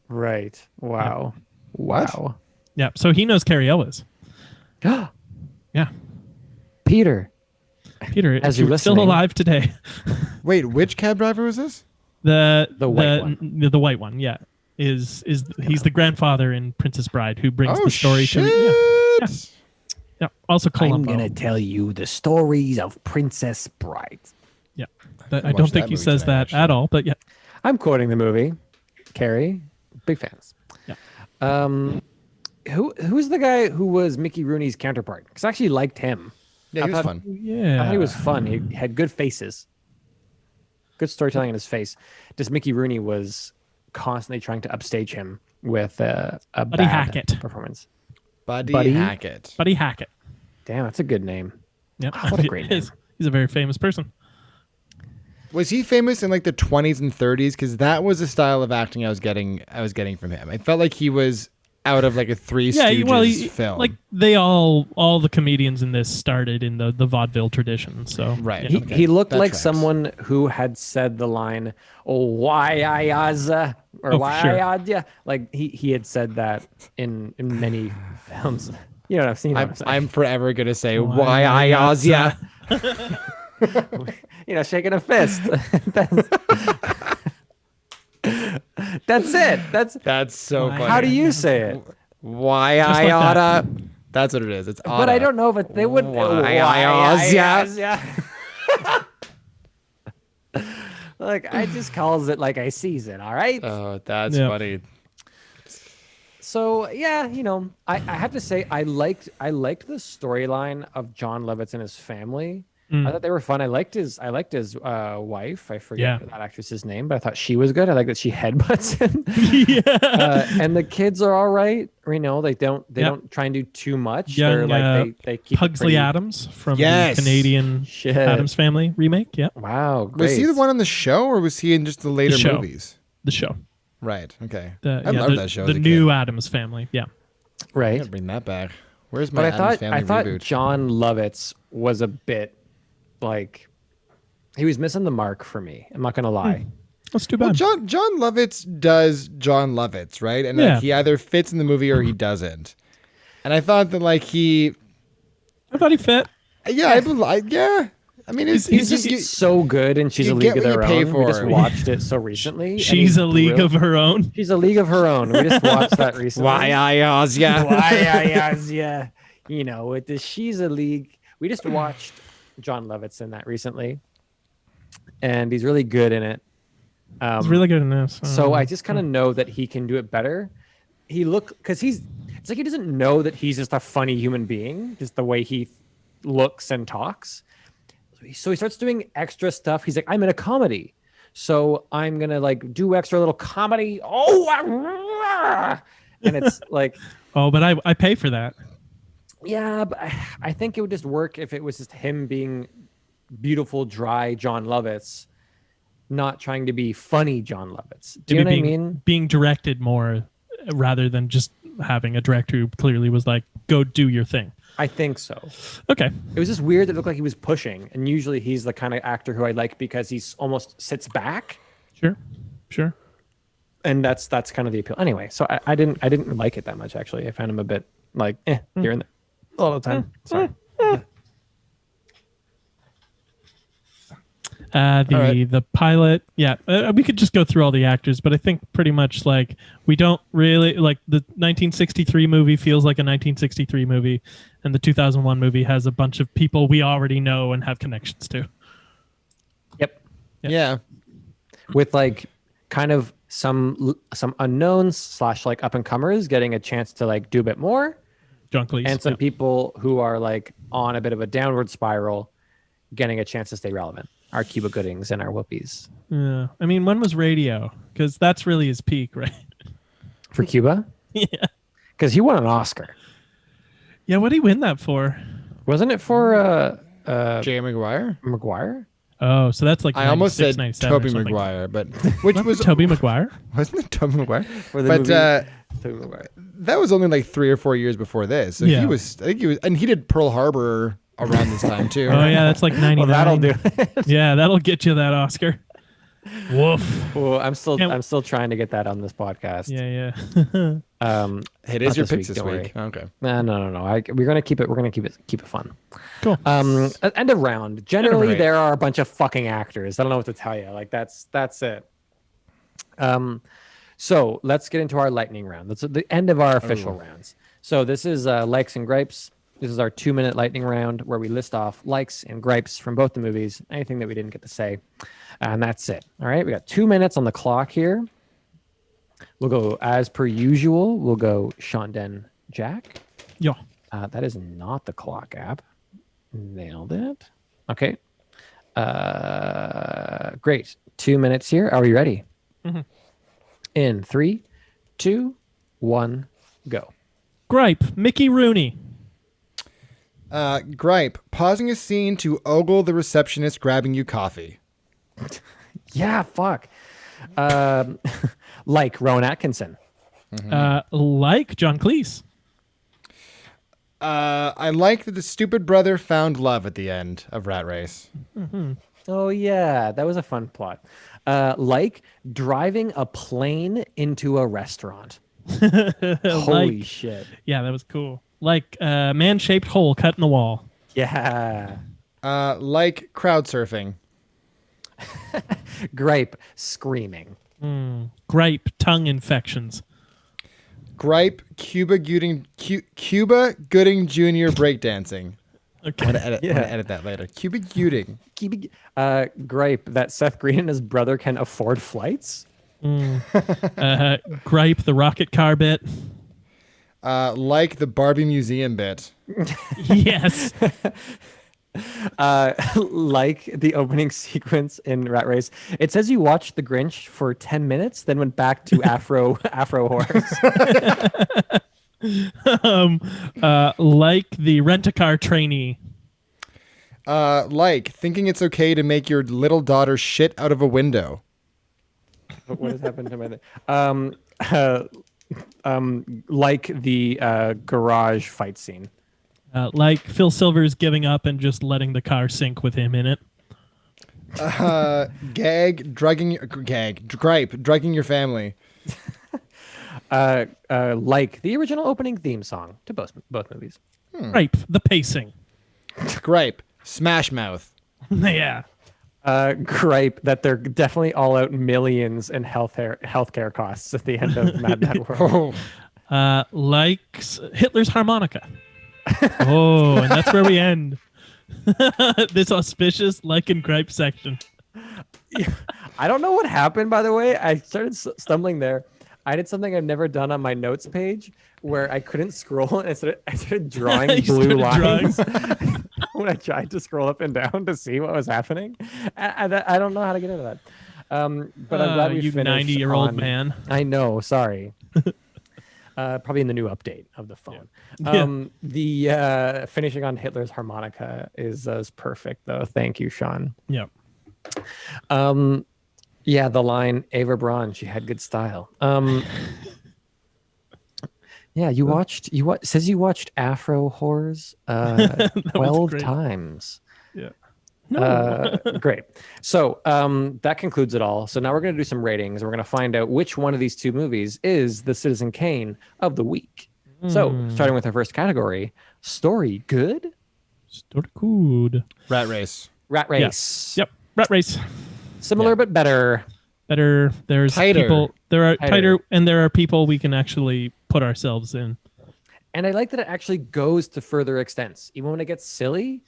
C: Right. Wow.
E: What?
C: Wow.
A: Yeah, so he knows Carrie Ellis. Yeah.
C: Peter,
A: As
C: As
A: you're
C: you're
A: still
C: listening-
A: alive today.
E: Wait, which cab driver was this?
A: The
C: white one.
A: The white one, yeah. He's the grandfather in Princess Bride who brings
E: Oh,
A: the story
E: shit.
A: to yeah. Also
C: I'm
A: Columbo.
C: gonna tell you the stories of Princess Bride.
A: Yeah.
E: I
A: I don't
E: watched
A: think
E: that
A: he
E: movie
A: says
E: today,
A: that
E: actually.
A: at all, but yeah.
C: I'm quoting the movie. Carrie, big fans.
A: Yeah.
C: Who's the guy who was Mickey Rooney's counterpart? Because I actually liked him.
E: Yeah, he was
C: thought-
E: fun.
A: Yeah.
C: I thought he was fun. He had good faces, good storytelling in his face. Just Mickey Rooney was constantly trying to upstage him with a
A: Buddy
C: bad
A: Hackett.
C: performance.
E: Buddy Hackett.
A: Buddy Hackett.
C: Damn, that's a good name.
A: Yep.
C: What a great
A: It is.
C: name.
A: He's a very famous person.
E: Was he famous in like the 20s and 30s? Because that was the style of acting I was getting from him. I felt like he was out of like a Three Stooges film.
A: like they all the comedians in this started in the vaudeville tradition. So
E: Right.
A: yeah.
E: Okay.
C: He looked
E: That
C: like
E: tracks.
C: someone who had said the line, "Oh, why I or
A: Oh,
C: why
A: for sure.
C: I yeah." Like he had said that in many films. You know what I've seen.
E: I'm forever gonna say
A: Why
E: why I
A: Yaza.
C: You know, shaking a fist. That's it.
E: That's so
A: Why-
E: funny.
C: How do you say it?
E: Why
A: Just
E: I
A: like that.
E: oughta? That's what it is. It's
C: But I don't know if they would.
E: Why I oughta?
C: yeah. Look, I just calls it like I sees it. All right.
E: Oh, that's
A: Yeah.
E: funny.
C: So yeah, you know, I have to say I liked the storyline of John Lovitz and his family. I thought they were fun. I liked his wife. I forget
A: Yeah.
C: that actress's name, but I thought she was good. I like that she headbutts him.
A: Yeah.
C: And the kids are all right. You know, they don't try and do too much. They're like they keep it
A: Pugsley
C: pretty-
A: Adams from
E: Yes.
A: the Canadian
C: Shit.
A: Adams Family remake. Yeah,
C: Wow, great.
E: Was he the one on the show, or was he in just the later
A: show.
E: movies?
A: the show.
E: Right. Okay.
A: The,
E: I
A: yeah,
E: love
A: the,
E: that show.
A: The
E: as a
A: new
E: kid.
A: Adams Family. Yeah.
E: I
C: Right?
E: gotta bring that back. Where's my
C: But
E: Addams Family
C: I thought
E: reboot?
C: John Lovitz was a bit like he was missing the mark for me. I'm not gonna lie.
A: That's too
E: Well,
A: bad.
E: John Lovitz does John Lovitz, right? And
A: Yeah.
E: like, he either fits in the movie or he doesn't. And I thought that like he,
A: I thought he fit.
E: yeah. I mean, it's,
C: He's
E: he's
C: just so good, and she's
E: you
C: a
E: get
C: league of
E: what
C: their
E: you pay
C: own. We just
E: for.
C: watched it so recently. and
A: She's
C: he's
A: a league
C: brilliant.
A: of her own.
C: She's a league of her own. We just watched that recently.
E: yeah.
C: Yeah. You know, with the She's a League. We just watched John Lovitz in that recently, and he's really good in it.
A: He's really good in this.
C: So I just kind of know that he can do it better. Because it's like he doesn't know that he's just a funny human being, just the way he looks and talks. So he starts doing extra stuff. He's like, I'm in a comedy, so I'm gonna like do extra little comedy. And it's like,
A: Oh, but I pay for that.
C: yeah, but I think it would just work if it was just him being beautiful, dry John Lovitz, not trying to be funny John Lovitz. Do you know what I mean?
A: Being directed more rather than just having a director who clearly was like, go do your thing.
C: I think so.
A: Okay.
C: It was just weird that it looked like he was pushing, and usually he's the kind of actor who I like because he's almost sits back,
A: Sure.
C: and that's kind of the appeal. Anyway, so I didn't like it that much actually. I found him a bit like here and there all the time. Sorry.
A: The pilot, yeah, we could just go through all the actors, but I think pretty much like we don't really like the 1963 movie feels like a 1963 movie, and the 2001 movie has a bunch of people we already know and have connections to.
C: Yep.
E: Yeah.
C: With like kind of some unknowns / like up and comers getting a chance to like do a bit more,
A: John Cleese
C: and some people who are like on a bit of a downward spiral getting a chance to stay relevant. Our Cuba Goodings and our Whoopies.
A: Yeah, I mean, when was Radio? Because that's really his peak, right?
C: For Cuba?
A: Yeah.
C: Because he won an Oscar.
A: Yeah, what did he win that for?
C: Wasn't it for
E: Jerry Maguire?
C: Maguire?
A: Oh, so that's like
E: I almost said
A: 97 or
E: Toby
A: something.
E: Maguire, but which was
A: Toby Maguire?
E: wasn't it Toby Maguire?
C: For the
E: But
C: movie Tobey Maguire.
E: that was only like 3 or 4 years before this. So
A: Yeah.
E: I think he was, and he did Pearl Harbor around this time too.
A: Oh yeah, that's like 99.
C: Well, that'll do it.
A: Yeah, that'll get you that Oscar. Woof.
C: Well, I'm still
A: Can't-
C: trying to get that on this podcast.
A: Yeah.
E: It
C: Not
E: is your
C: this
E: picks
C: week,
E: this
C: don't
E: week. Okay.
C: No. We're gonna keep it fun.
A: Cool.
C: End of round. Generally,
E: round.
C: there are a bunch of fucking actors. I don't know what to tell you. Like that's it. So let's get into our lightning round. That's the end of our official rounds. So this is likes and gripes. This is our 2-minute lightning round where we list off likes and gripes from both the movies, anything that we didn't get to say, and that's it. All right, we got 2 minutes on the clock here. We'll go as per usual. We'll go Sean Den Jack.
A: Yeah.
C: That is not the clock app. Nailed it. Okay. Great. 2 minutes here. Are we ready?
A: Mm-hmm.
C: In 3, 2, 1, go.
A: Gripe, Mickey Rooney.
E: Gripe, pausing a scene to ogle the receptionist grabbing you coffee.
C: Yeah, fuck. Like Rowan Atkinson.
A: Like John Cleese.
E: I like that the stupid brother found love at the end of Rat Race.
C: Oh, yeah. That was a fun plot. Like driving a plane into a restaurant. Holy shit.
A: Yeah, that was cool. Like a man-shaped hole cut in the wall.
C: Yeah.
E: Like crowd surfing.
C: Gripe screaming.
A: Gripe, tongue infections.
E: Gripe, Cuba Gooding Jr. breakdancing.
A: Okay.
E: I'm gonna edit that later. Cuba Gooding.
C: Gripe that Seth Green and his brother can afford flights.
A: Gripe, the rocket car bit.
E: Like the Barbie museum bit.
A: Yes.
C: Like the opening sequence in Rat Race. It says you watched The Grinch for 10 minutes, then went back to Afro horse.
A: Like the rent-a-car trainee.
E: Like thinking it's okay to make your little daughter shit out of a window.
C: What has happened to my like the garage fight scene.
A: Like Phil Silvers giving up and just letting the car sink with him in it.
E: Gripe, drugging your family.
C: Like the original opening theme song to both movies.
A: Gripe, the pacing.
E: Gripe, smash mouth.
A: Yeah.
C: Gripe that they're definitely all out millions in healthcare costs at the end of Mad Mad World.
A: Likes Hitler's harmonica. Oh, and that's where we end this auspicious like and gripe section.
C: I don't know what happened, by the way. I started stumbling there. I did something I've never done on my notes page where I couldn't scroll and I started drawing
A: You
C: blue
A: started
C: lines when I tried to scroll up and down to see what was happening. I don't know how to get into that. But I'm glad we
A: you
C: finished
A: 90-year-old man.
C: I know. Sorry. Probably in the new update of the phone. The finishing on Hitler's harmonica is perfect, though. Thank you, Sean.
A: Yep.
C: Yeah, the line Ava Braun, she had good style. Yeah, you watched says you watched Afro Horrors 12
A: great.
C: times.
A: Yeah.
C: Great. So that concludes it all. So now we're going to do some ratings. We're going to find out which one of these two movies is the Citizen Kane of the week. So starting with our first category, story good?
A: Story good.
E: Rat Race.
C: Rat Race.
A: Yep. Rat Race.
C: Similar but better.
A: Better. There's
E: Tighter.
A: people. There are
C: Tighter.
A: tighter, and there are people we can actually put ourselves in.
C: And I like that it actually goes to further extents. Even when it gets silly,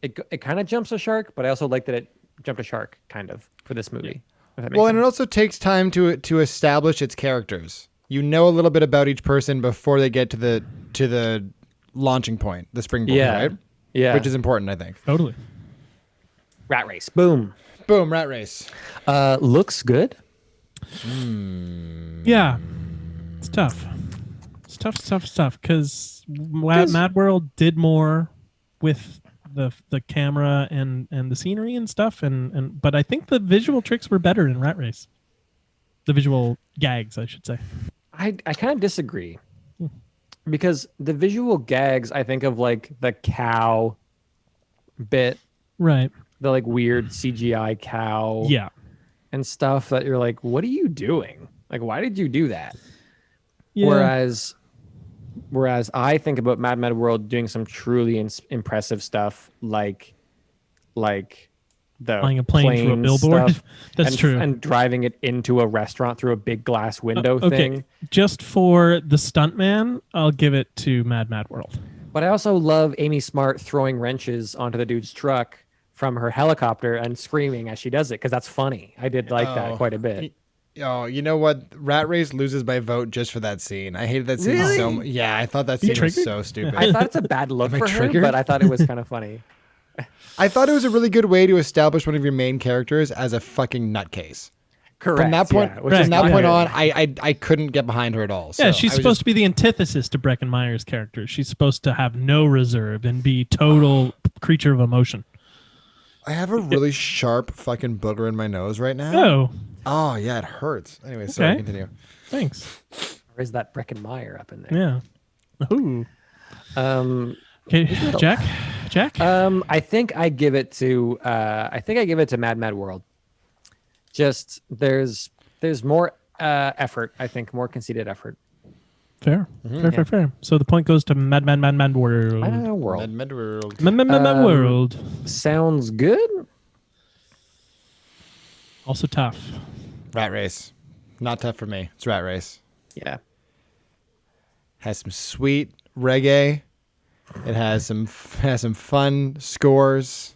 C: it kind of jumps a shark, but I also like that it jumped a shark kind of for this movie. if that makes
E: Well, and it
C: sense.
E: also takes time to establish its characters. You know a little bit about each person before they get to the launching point, the springboard, right?
C: Yeah.
E: Which is important, I think.
A: Totally.
C: Rat Race. Boom.
E: Boom, Rat Race.
C: Looks good.
A: Yeah. It's tough. It's tough stuff because Mad World did more with the camera and the scenery and stuff, but I think the visual tricks were better in Rat Race. The visual gags, I should say.
C: I kind of disagree because the visual gags, I think of like the cow bit,
A: Right.
C: the like weird CGI cow,
A: Yeah.
C: and stuff that you're like, what are you doing? Like, why did you do that?
A: Yeah.
C: Whereas I think about Mad World doing some truly impressive stuff, like the
A: flying a plane through a billboard.
C: stuff
A: That's true.
C: and driving it into a restaurant through a big glass window
A: Okay.
C: thing.
A: Just for the stuntman, I'll give it to Mad World.
C: But I also love Amy Smart throwing wrenches onto the dude's truck from her helicopter and screaming as she does it because that's funny. I did like that quite a bit.
E: Oh, you know what? Rat Race loses my vote just for that scene. I hated that scene
C: Really?
E: so much. Yeah, I thought that
A: You
E: scene was
A: triggered?
E: so stupid.
C: I thought it's a bad look
E: Am I
C: for her,
E: triggered?
C: but I thought it was kind of funny.
E: I thought it was a really good way to establish one of your main characters as a fucking nutcase.
C: Correct.
E: From that point,
C: yeah,
E: from that
A: yeah.
E: point on, I couldn't get behind her at all.
A: Yeah,
E: So
A: she's
E: I was
A: supposed to be the antithesis to Breckenmeyer's character. She's supposed to have no reserve and be total creature of emotion.
E: I have a really sharp fucking booger in my nose right now.
A: Oh,
E: Oh yeah, it hurts. Anyway, sorry,
A: Okay.
E: continue.
A: thanks.
C: Or is that Breckenmeyer up in there?
A: Yeah. Ooh.
C: Um,
A: Okay, Jack.
C: I think I give it to Mad World. Just there's more effort. I think more conceited effort.
A: Fair. Fair. So the point goes to Mad World.
C: Mad World
E: Mad World.
A: Mad World.
C: sounds good.
A: Also tough.
E: Rat Race. Not tough for me. It's Rat Race.
C: Yeah.
E: Has some sweet reggae. It has some fun scores.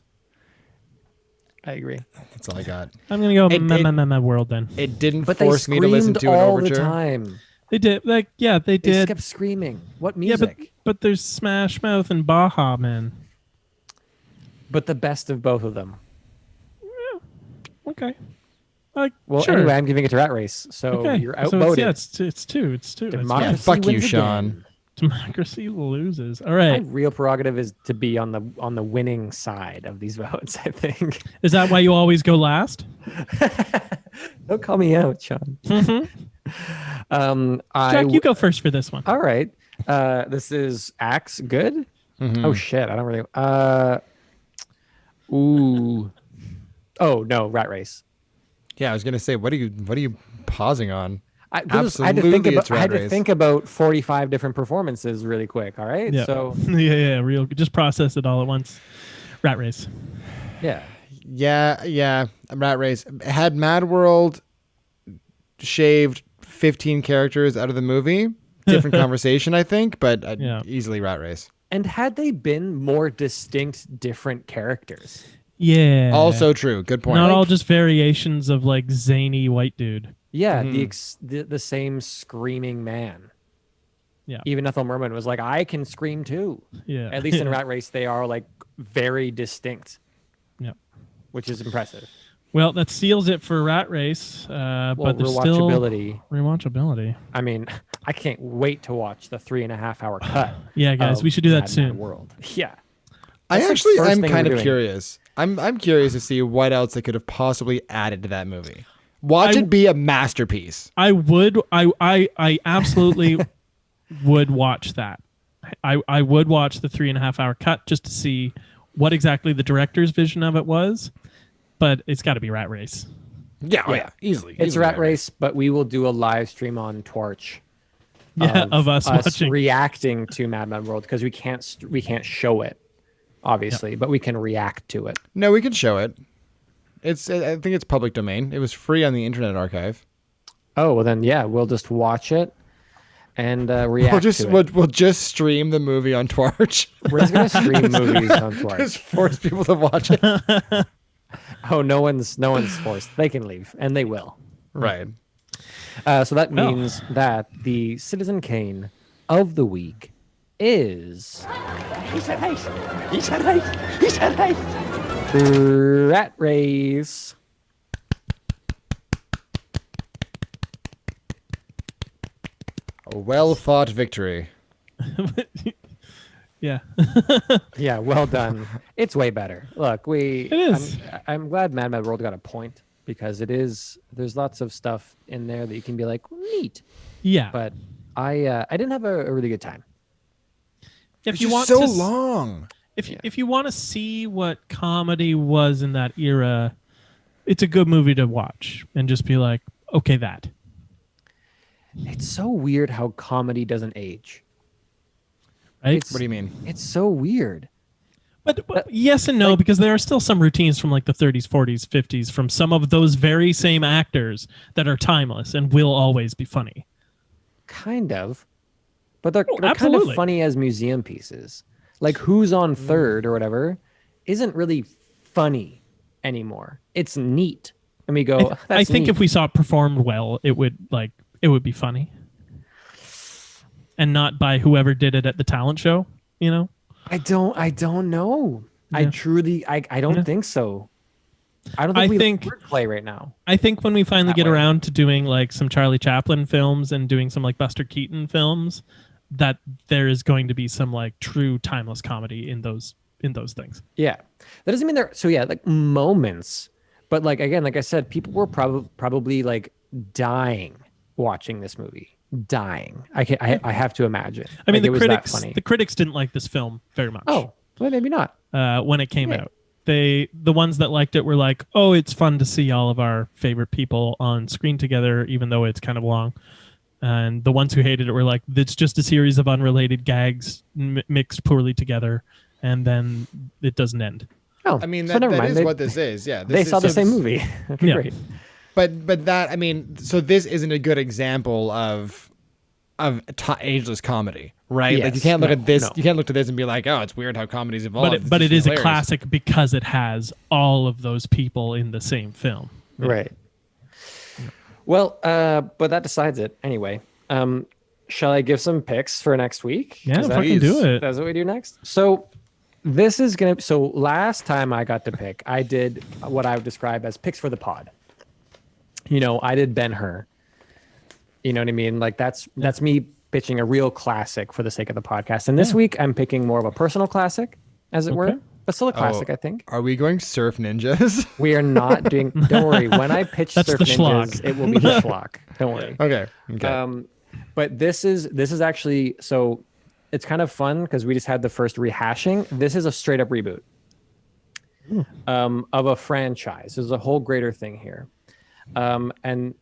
C: I agree.
E: That's all I got.
A: I'm gonna go
E: It-
A: Mad World then.
E: It didn't
C: But they
E: force me to listen
C: screamed
E: to an
C: all the
E: overture.
C: time.
A: They did. They
C: They just
A: did.
C: kept screaming. What
A: Yeah,
C: music?
A: but there's Smash Mouth and Baja Man.
C: But the best of both of them.
A: Okay.
C: Well,
A: sure.
C: anyway, I'm giving it to Rat Race. So
A: Okay.
C: you're
A: So
C: outvoted.
A: it's two. It's two. It's
C: Democracy
E: Yeah, fuck you,
C: wins
E: Sean.
C: again.
A: Democracy loses. All
C: My
A: right.
C: real prerogative is to be on the winning side of these votes, I think.
A: Is that why you always go last?
C: Don't call me out, Sean.
A: Jack, you go first for this one.
C: All right. This is Axe Good.
E: Mm-hmm.
C: Oh shit, I don't really ooh. Oh no, Rat Race.
E: Yeah, I was gonna say, what are you pausing on?
C: I had to think
E: Absolutely,
C: about
E: it's Rat Race.
C: 45 different performances really quick, all right?
A: Yeah.
C: So
A: yeah. Real. Just process it all at once. Rat Race.
C: yeah.
E: Yeah. Rat Race. Had Mad World shaved 15 characters out of the movie, different conversation, I think, but
A: Yeah.
E: easily Rat Race.
C: And had they been more distinct, different characters?
A: Yeah.
E: Also true. Good point.
A: not all just variations of like zany white dude.
C: Yeah,
E: Mm-hmm.
C: the same screaming man.
A: Yeah.
C: Even Ethel Merman was like, I can scream too.
A: Yeah.
C: At least in Rat Race, they are like very distinct,
A: Yeah.
C: which is impressive.
A: Well, that seals it for Rat Race.
C: Well,
A: But there's still
C: rewatchability.
A: rewatchability.
C: I mean, I can't wait to watch the 3.5 hour cut.
A: Yeah, guys,
C: of
A: we should do that
C: Mad
A: soon.
C: World. Yeah.
E: I
C: That's the
E: actually,
C: first
E: I'm
C: thing
E: kind
C: we're
E: of
C: doing.
E: curious. I'm curious to see what else they could have possibly added to that movie. Watch
A: I-
E: it be a masterpiece.
A: I would. I absolutely would watch that. I would watch the 3.5 hour cut just to see what exactly the director's vision of it was. But it's got to be Rat Race.
E: Yeah,
C: Yeah.
E: easily.
C: It's
E: easily
C: Rat Race, but we will do a live stream on Torch.
A: Yeah, of us watching.
C: reacting to Mad World because we can't show it, obviously, but we can react to it.
E: No, we can show it. I think it's public domain. It was free on the Internet Archive.
C: Oh well, then yeah, we'll just watch it and react to it.
E: We'll just stream the movie on Twitch.
C: We're just gonna stream movies on
E: Just
C: Torch.
E: force people to watch it.
C: Oh, no one's forced. They can leave, and they will.
E: Right.
C: So that means that the Citizen Kane of the week is
F: He said hate. He said hate. He said hate.
C: Rat Race.
E: A well-fought victory.
A: Yeah.
C: Yeah, well done. It's way better. Look,
A: It is.
C: I'm glad Mad Mad World got a point because it is. There's lots of stuff in there that you can be like neat.
A: Yeah.
C: But I didn't have a really good time.
A: if
E: It's
A: you
E: just
A: want
E: so
A: to,
E: long.
A: if you want to see what comedy was in that era, it's a good movie to watch and just be like, okay, that.
C: It's so weird how comedy doesn't age.
A: Right?
C: It's-
E: What do you mean?
C: It's so weird.
A: But yes and no, because there are still some routines from like the 30s, 40s, 50s from some of those very same actors that are timeless and will always be funny.
C: Kind of. But they're kind
A: absolutely.
C: of funny as museum pieces. Like Who's on Third or whatever isn't really funny anymore. It's neat. And we go,
A: I think if we saw it performed well, it would be funny. And not by whoever did it at the talent show, you know?
C: I don't know. I
A: Yeah.
C: truly I don't
A: Yeah.
C: think so. I don't
A: I
C: think we
A: think-
C: wordplay right now.
A: I think when we finally
C: That
A: get
C: way.
A: around to doing like some Charlie Chaplin films and doing some like Buster Keaton films, that there is going to be some like true timeless comedy in those things.
C: Yeah. That doesn't mean like moments. But like again, like I said, people were probably like dying watching this movie. Dying. I have to imagine.
A: I mean,
C: Like, it was that
A: the
C: funny.
A: critics didn't like this film very much.
C: Oh, well, maybe not.
A: When it came
C: Yeah.
A: out, the ones that liked it were like, "Oh, it's fun to see all of our favorite people on screen together, even though it's kind of long." And the ones who hated it were like, "It's just a series of unrelated gags mixed poorly together, and then it doesn't end."
C: Oh,
E: I mean,
C: so
E: that,
C: never
E: that
C: mind.
E: is
C: They,
E: what this is. Yeah,
C: they saw the same movie. Okay,
A: Yeah.
C: great.
E: But that, I mean, so this isn't a good example of ageless comedy, right? Like you
C: Yes.
E: can't look
C: No,
E: at this.
C: no.
E: You can't look at this and be like, oh, it's weird how comedy's evolved.
A: But
E: It's
A: it is a
E: hilarious.
A: classic because it has all of those people in the same film.
C: Right. Well, but that decides it anyway. Shall I give some picks for next week?
A: Yeah,
C: Is that-
A: fucking do it.
C: That's what we do next. So this is gonna. So last time I got to pick, I did what I would describe as picks for the pod. You know, I did Ben-Hur. You know what I mean? Like that's me pitching a real classic for the sake of the podcast. And this week I'm picking more of a personal classic, as it
A: Okay.
C: were, but still a classic, I think.
E: Are we going surf ninjas?
C: We are not doing. Don't worry. When I pitch
A: That's
C: Surf
A: the
C: Ninjas,
A: schlock.
C: it will be the schlock. Don't worry.
E: Okay.
C: But this is actually so. It's kind of fun because we just had the first rehashing. This is a straight up reboot of a franchise. There's a whole greater thing here, and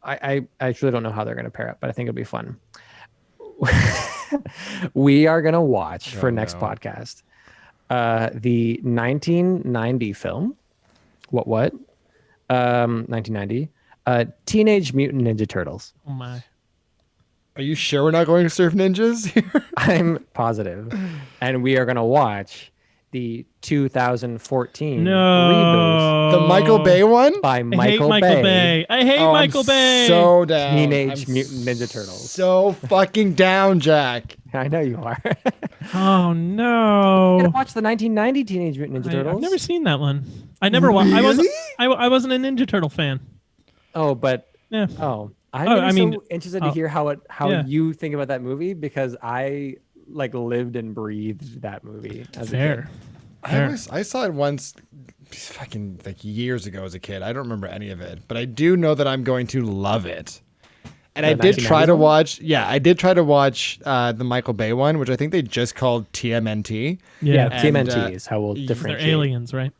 C: I actually don't know how they're going to pair up, but I think it'll be fun. We are going to watch for next
E: no.
C: podcast the 1990 film. What? 1990. Teenage Mutant Ninja Turtles.
A: Oh my!
E: Are you sure we're not going surf ninjas here?
C: I'm positive. And we are going to watch the 2014
A: No,
C: reboot
E: The Michael Bay one?
C: by
A: I hate
C: Michael
A: Michael
C: Bay.
A: Bay. I hate
E: Oh,
A: Michael
E: I'm
A: Bay.
E: so down.
C: Teenage
E: I'm
C: Mutant Ninja Turtles.
E: So fucking down, Jack.
C: I know you are.
A: Oh
C: You
A: no!
C: gotta watch the 1990 Teenage Mutant Ninja Turtles.
A: I've never seen that one. I never watched. I wasn't a Ninja Turtle fan.
C: Oh, but
A: Yeah.
C: I'm
A: Oh,
C: really
A: I mean,
C: so interested to hear how
A: yeah.
C: you think about that movie because I like lived and breathed that movie as a kid.
A: Fair.
E: I saw it once fucking like years ago as a kid. I don't remember any of it, but I do know that I'm going to love it. And
C: The
E: I did try
C: 1990s
E: to
C: one?
E: watch, I did try to watch the Michael Bay one, which I think they just called TMNT.
C: Yeah,
E: And,
C: TMNT is how we'll
A: They're
C: differentiate.
A: aliens, right?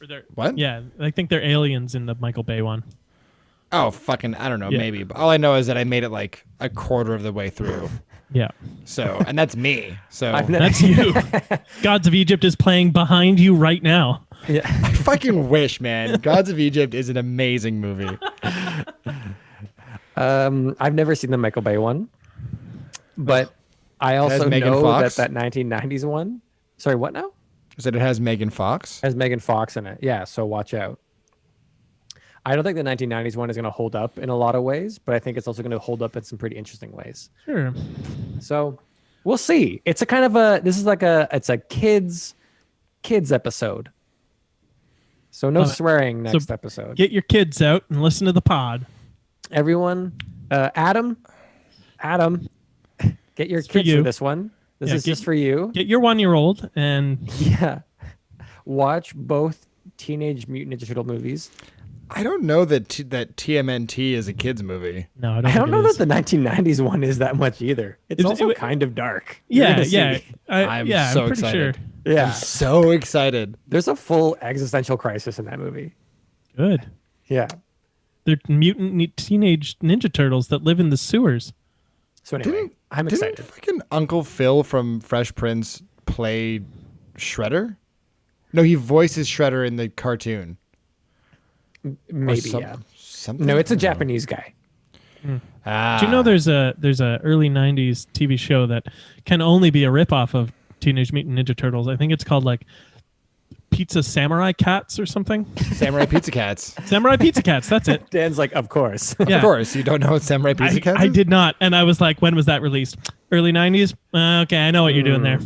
A: Or they're,
E: What?
A: Yeah, I think they're aliens in the Michael Bay one.
E: Oh, fucking, I don't know,
A: Yeah.
E: maybe. But all I know is that I made it like a quarter of the way through.
A: Yeah,
E: So, and that's me. So
C: I've ne-
A: that's you. Gods of Egypt is playing behind you right now.
C: Yeah.
E: I fucking wish, man. Gods of Egypt is an amazing movie.
C: I've never seen the Michael Bay one, but I also
E: Megan
C: know
E: Fox?
C: that 1990s one. Sorry, what now?
E: I said it has Megan Fox.
C: Has Megan Fox in it. Yeah, so watch out. I don't think the 1990s one is going to hold up in a lot of ways, but I think it's also going to hold up in some pretty interesting ways.
A: Sure.
C: So we'll see. It's a kind of it's a kids episode. So no
A: Love it.
C: swearing
A: So
C: next episode.
A: Get your kids out and listen to the pod.
C: Everyone, Adam, Adam, get your
A: for
C: kids
A: you.
C: for this one. This
A: Yeah,
C: is just for you.
A: Get your 1-year-old and
C: Yeah. Watch both Teenage Mutant Ninja Turtle movies.
E: I don't know that that TMNT is a kids movie.
A: no,
C: I don't know that the 1990s one is that much either. It's also kind of dark. You're
A: Yeah,
C: gonna
A: yeah.
C: see.
E: I'm
A: I'm
E: so
A: pretty
E: excited.
A: sure.
C: Yeah.
E: I'm so excited.
C: There's a full existential crisis in that movie.
A: Good.
C: Yeah.
A: They're teenage Ninja Turtles that live in the sewers.
C: So anyway, I'm
E: Didn't
C: excited.
E: fucking Uncle Phil from Fresh Prince play Shredder? No, he voices Shredder in the cartoon.
C: Maybe,
E: some-
C: yeah.
E: Something?
C: No, it's a Japanese guy.
E: Ah.
A: Do you know there's a early 90s TV show that can only be a ripoff of Teenage Mutant Ninja Turtles? I think it's called like Pizza Samurai Cats or something.
E: Samurai Pizza Cats?
A: Samurai Pizza Cats, that's it.
C: Dan's like, of course.
A: Yeah.
E: Of course. You don't know what Samurai Pizza Cats
A: I
E: is?
A: did not, and I was like, when was that released? Early 90s? Okay, I know what you're doing there.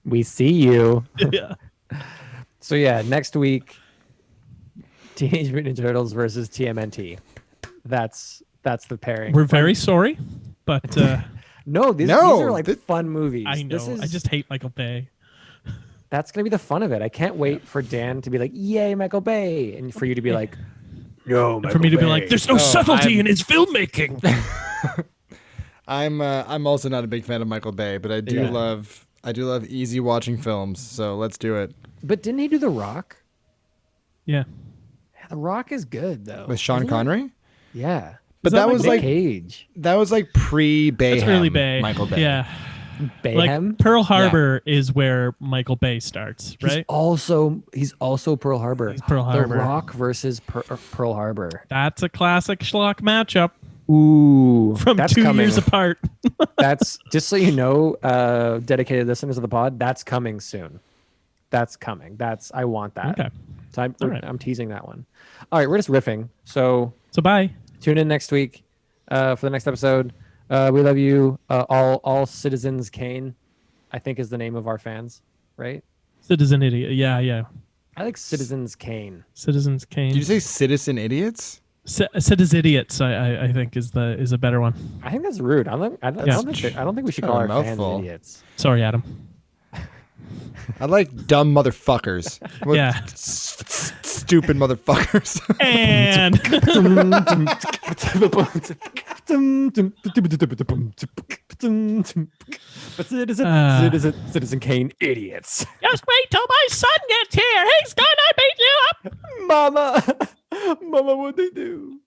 C: We see you.
A: Yeah.
C: So yeah, next week, Teenage Mutant Ninja Turtles versus TMNT. That's the pairing.
A: We're very sorry, but
C: No, these
E: No,
C: are like fun movies.
A: I know.
C: This is,
A: I just hate Michael Bay.
C: that's gonna be the fun of it. I can't wait for Dan to be like, "Yay, Michael Bay," and for you to be like, "No,"
A: And for me to be like, there's no subtlety in his filmmaking.
E: I'm also not a big fan of Michael Bay, but I do
C: Yeah.
E: love easy watching films. So let's do it.
C: But didn't he do The Rock?
A: Yeah.
C: Yeah, The Rock is good though.
E: With Sean
C: Isn't it?
E: Connery?
C: Yeah.
E: But
A: that
E: that
A: like
E: was
C: Nick
E: like
C: Cage.
E: that was like pre-Bayhem.
A: That's early Bay.
E: Michael Bay.
A: Yeah.
C: Bayhem.
A: Like Pearl Harbor is where Michael Bay starts,
C: He's
A: right?
C: also Pearl Harbor.
A: He's Pearl Harbor.
C: The Rock versus Pearl Harbor.
A: That's a classic schlock matchup
C: Ooh,
A: from
C: that's
A: 2
C: coming.
A: years apart.
C: That's just so you know, dedicated listeners of the pod. That's coming soon. That's coming. I want that.
A: Okay.
C: So
A: All right.
C: I'm teasing that one. All right, we're just riffing. So
A: So bye.
C: tune in next week for the next episode. We love you, all citizens. Kane, I think, is the name of our fans, right?
A: Citizen Idiot. Yeah, yeah.
C: I like Citizens Kane.
A: Citizens Kane.
E: Did you say Citizen Idiots?
A: Citizen Idiots, I think is a better one.
C: I think that's rude. I don't think we should call
E: Kind
C: our
E: of a
C: fans
E: mouthful.
C: idiots.
A: Sorry, Adam.
E: I like dumb motherfuckers. What
A: Yeah.
E: Stupid motherfuckers.
A: And
C: Citizen Kane idiots.
A: just wait till my son gets here. He's gonna beat you up.
C: Mama, what'd they do?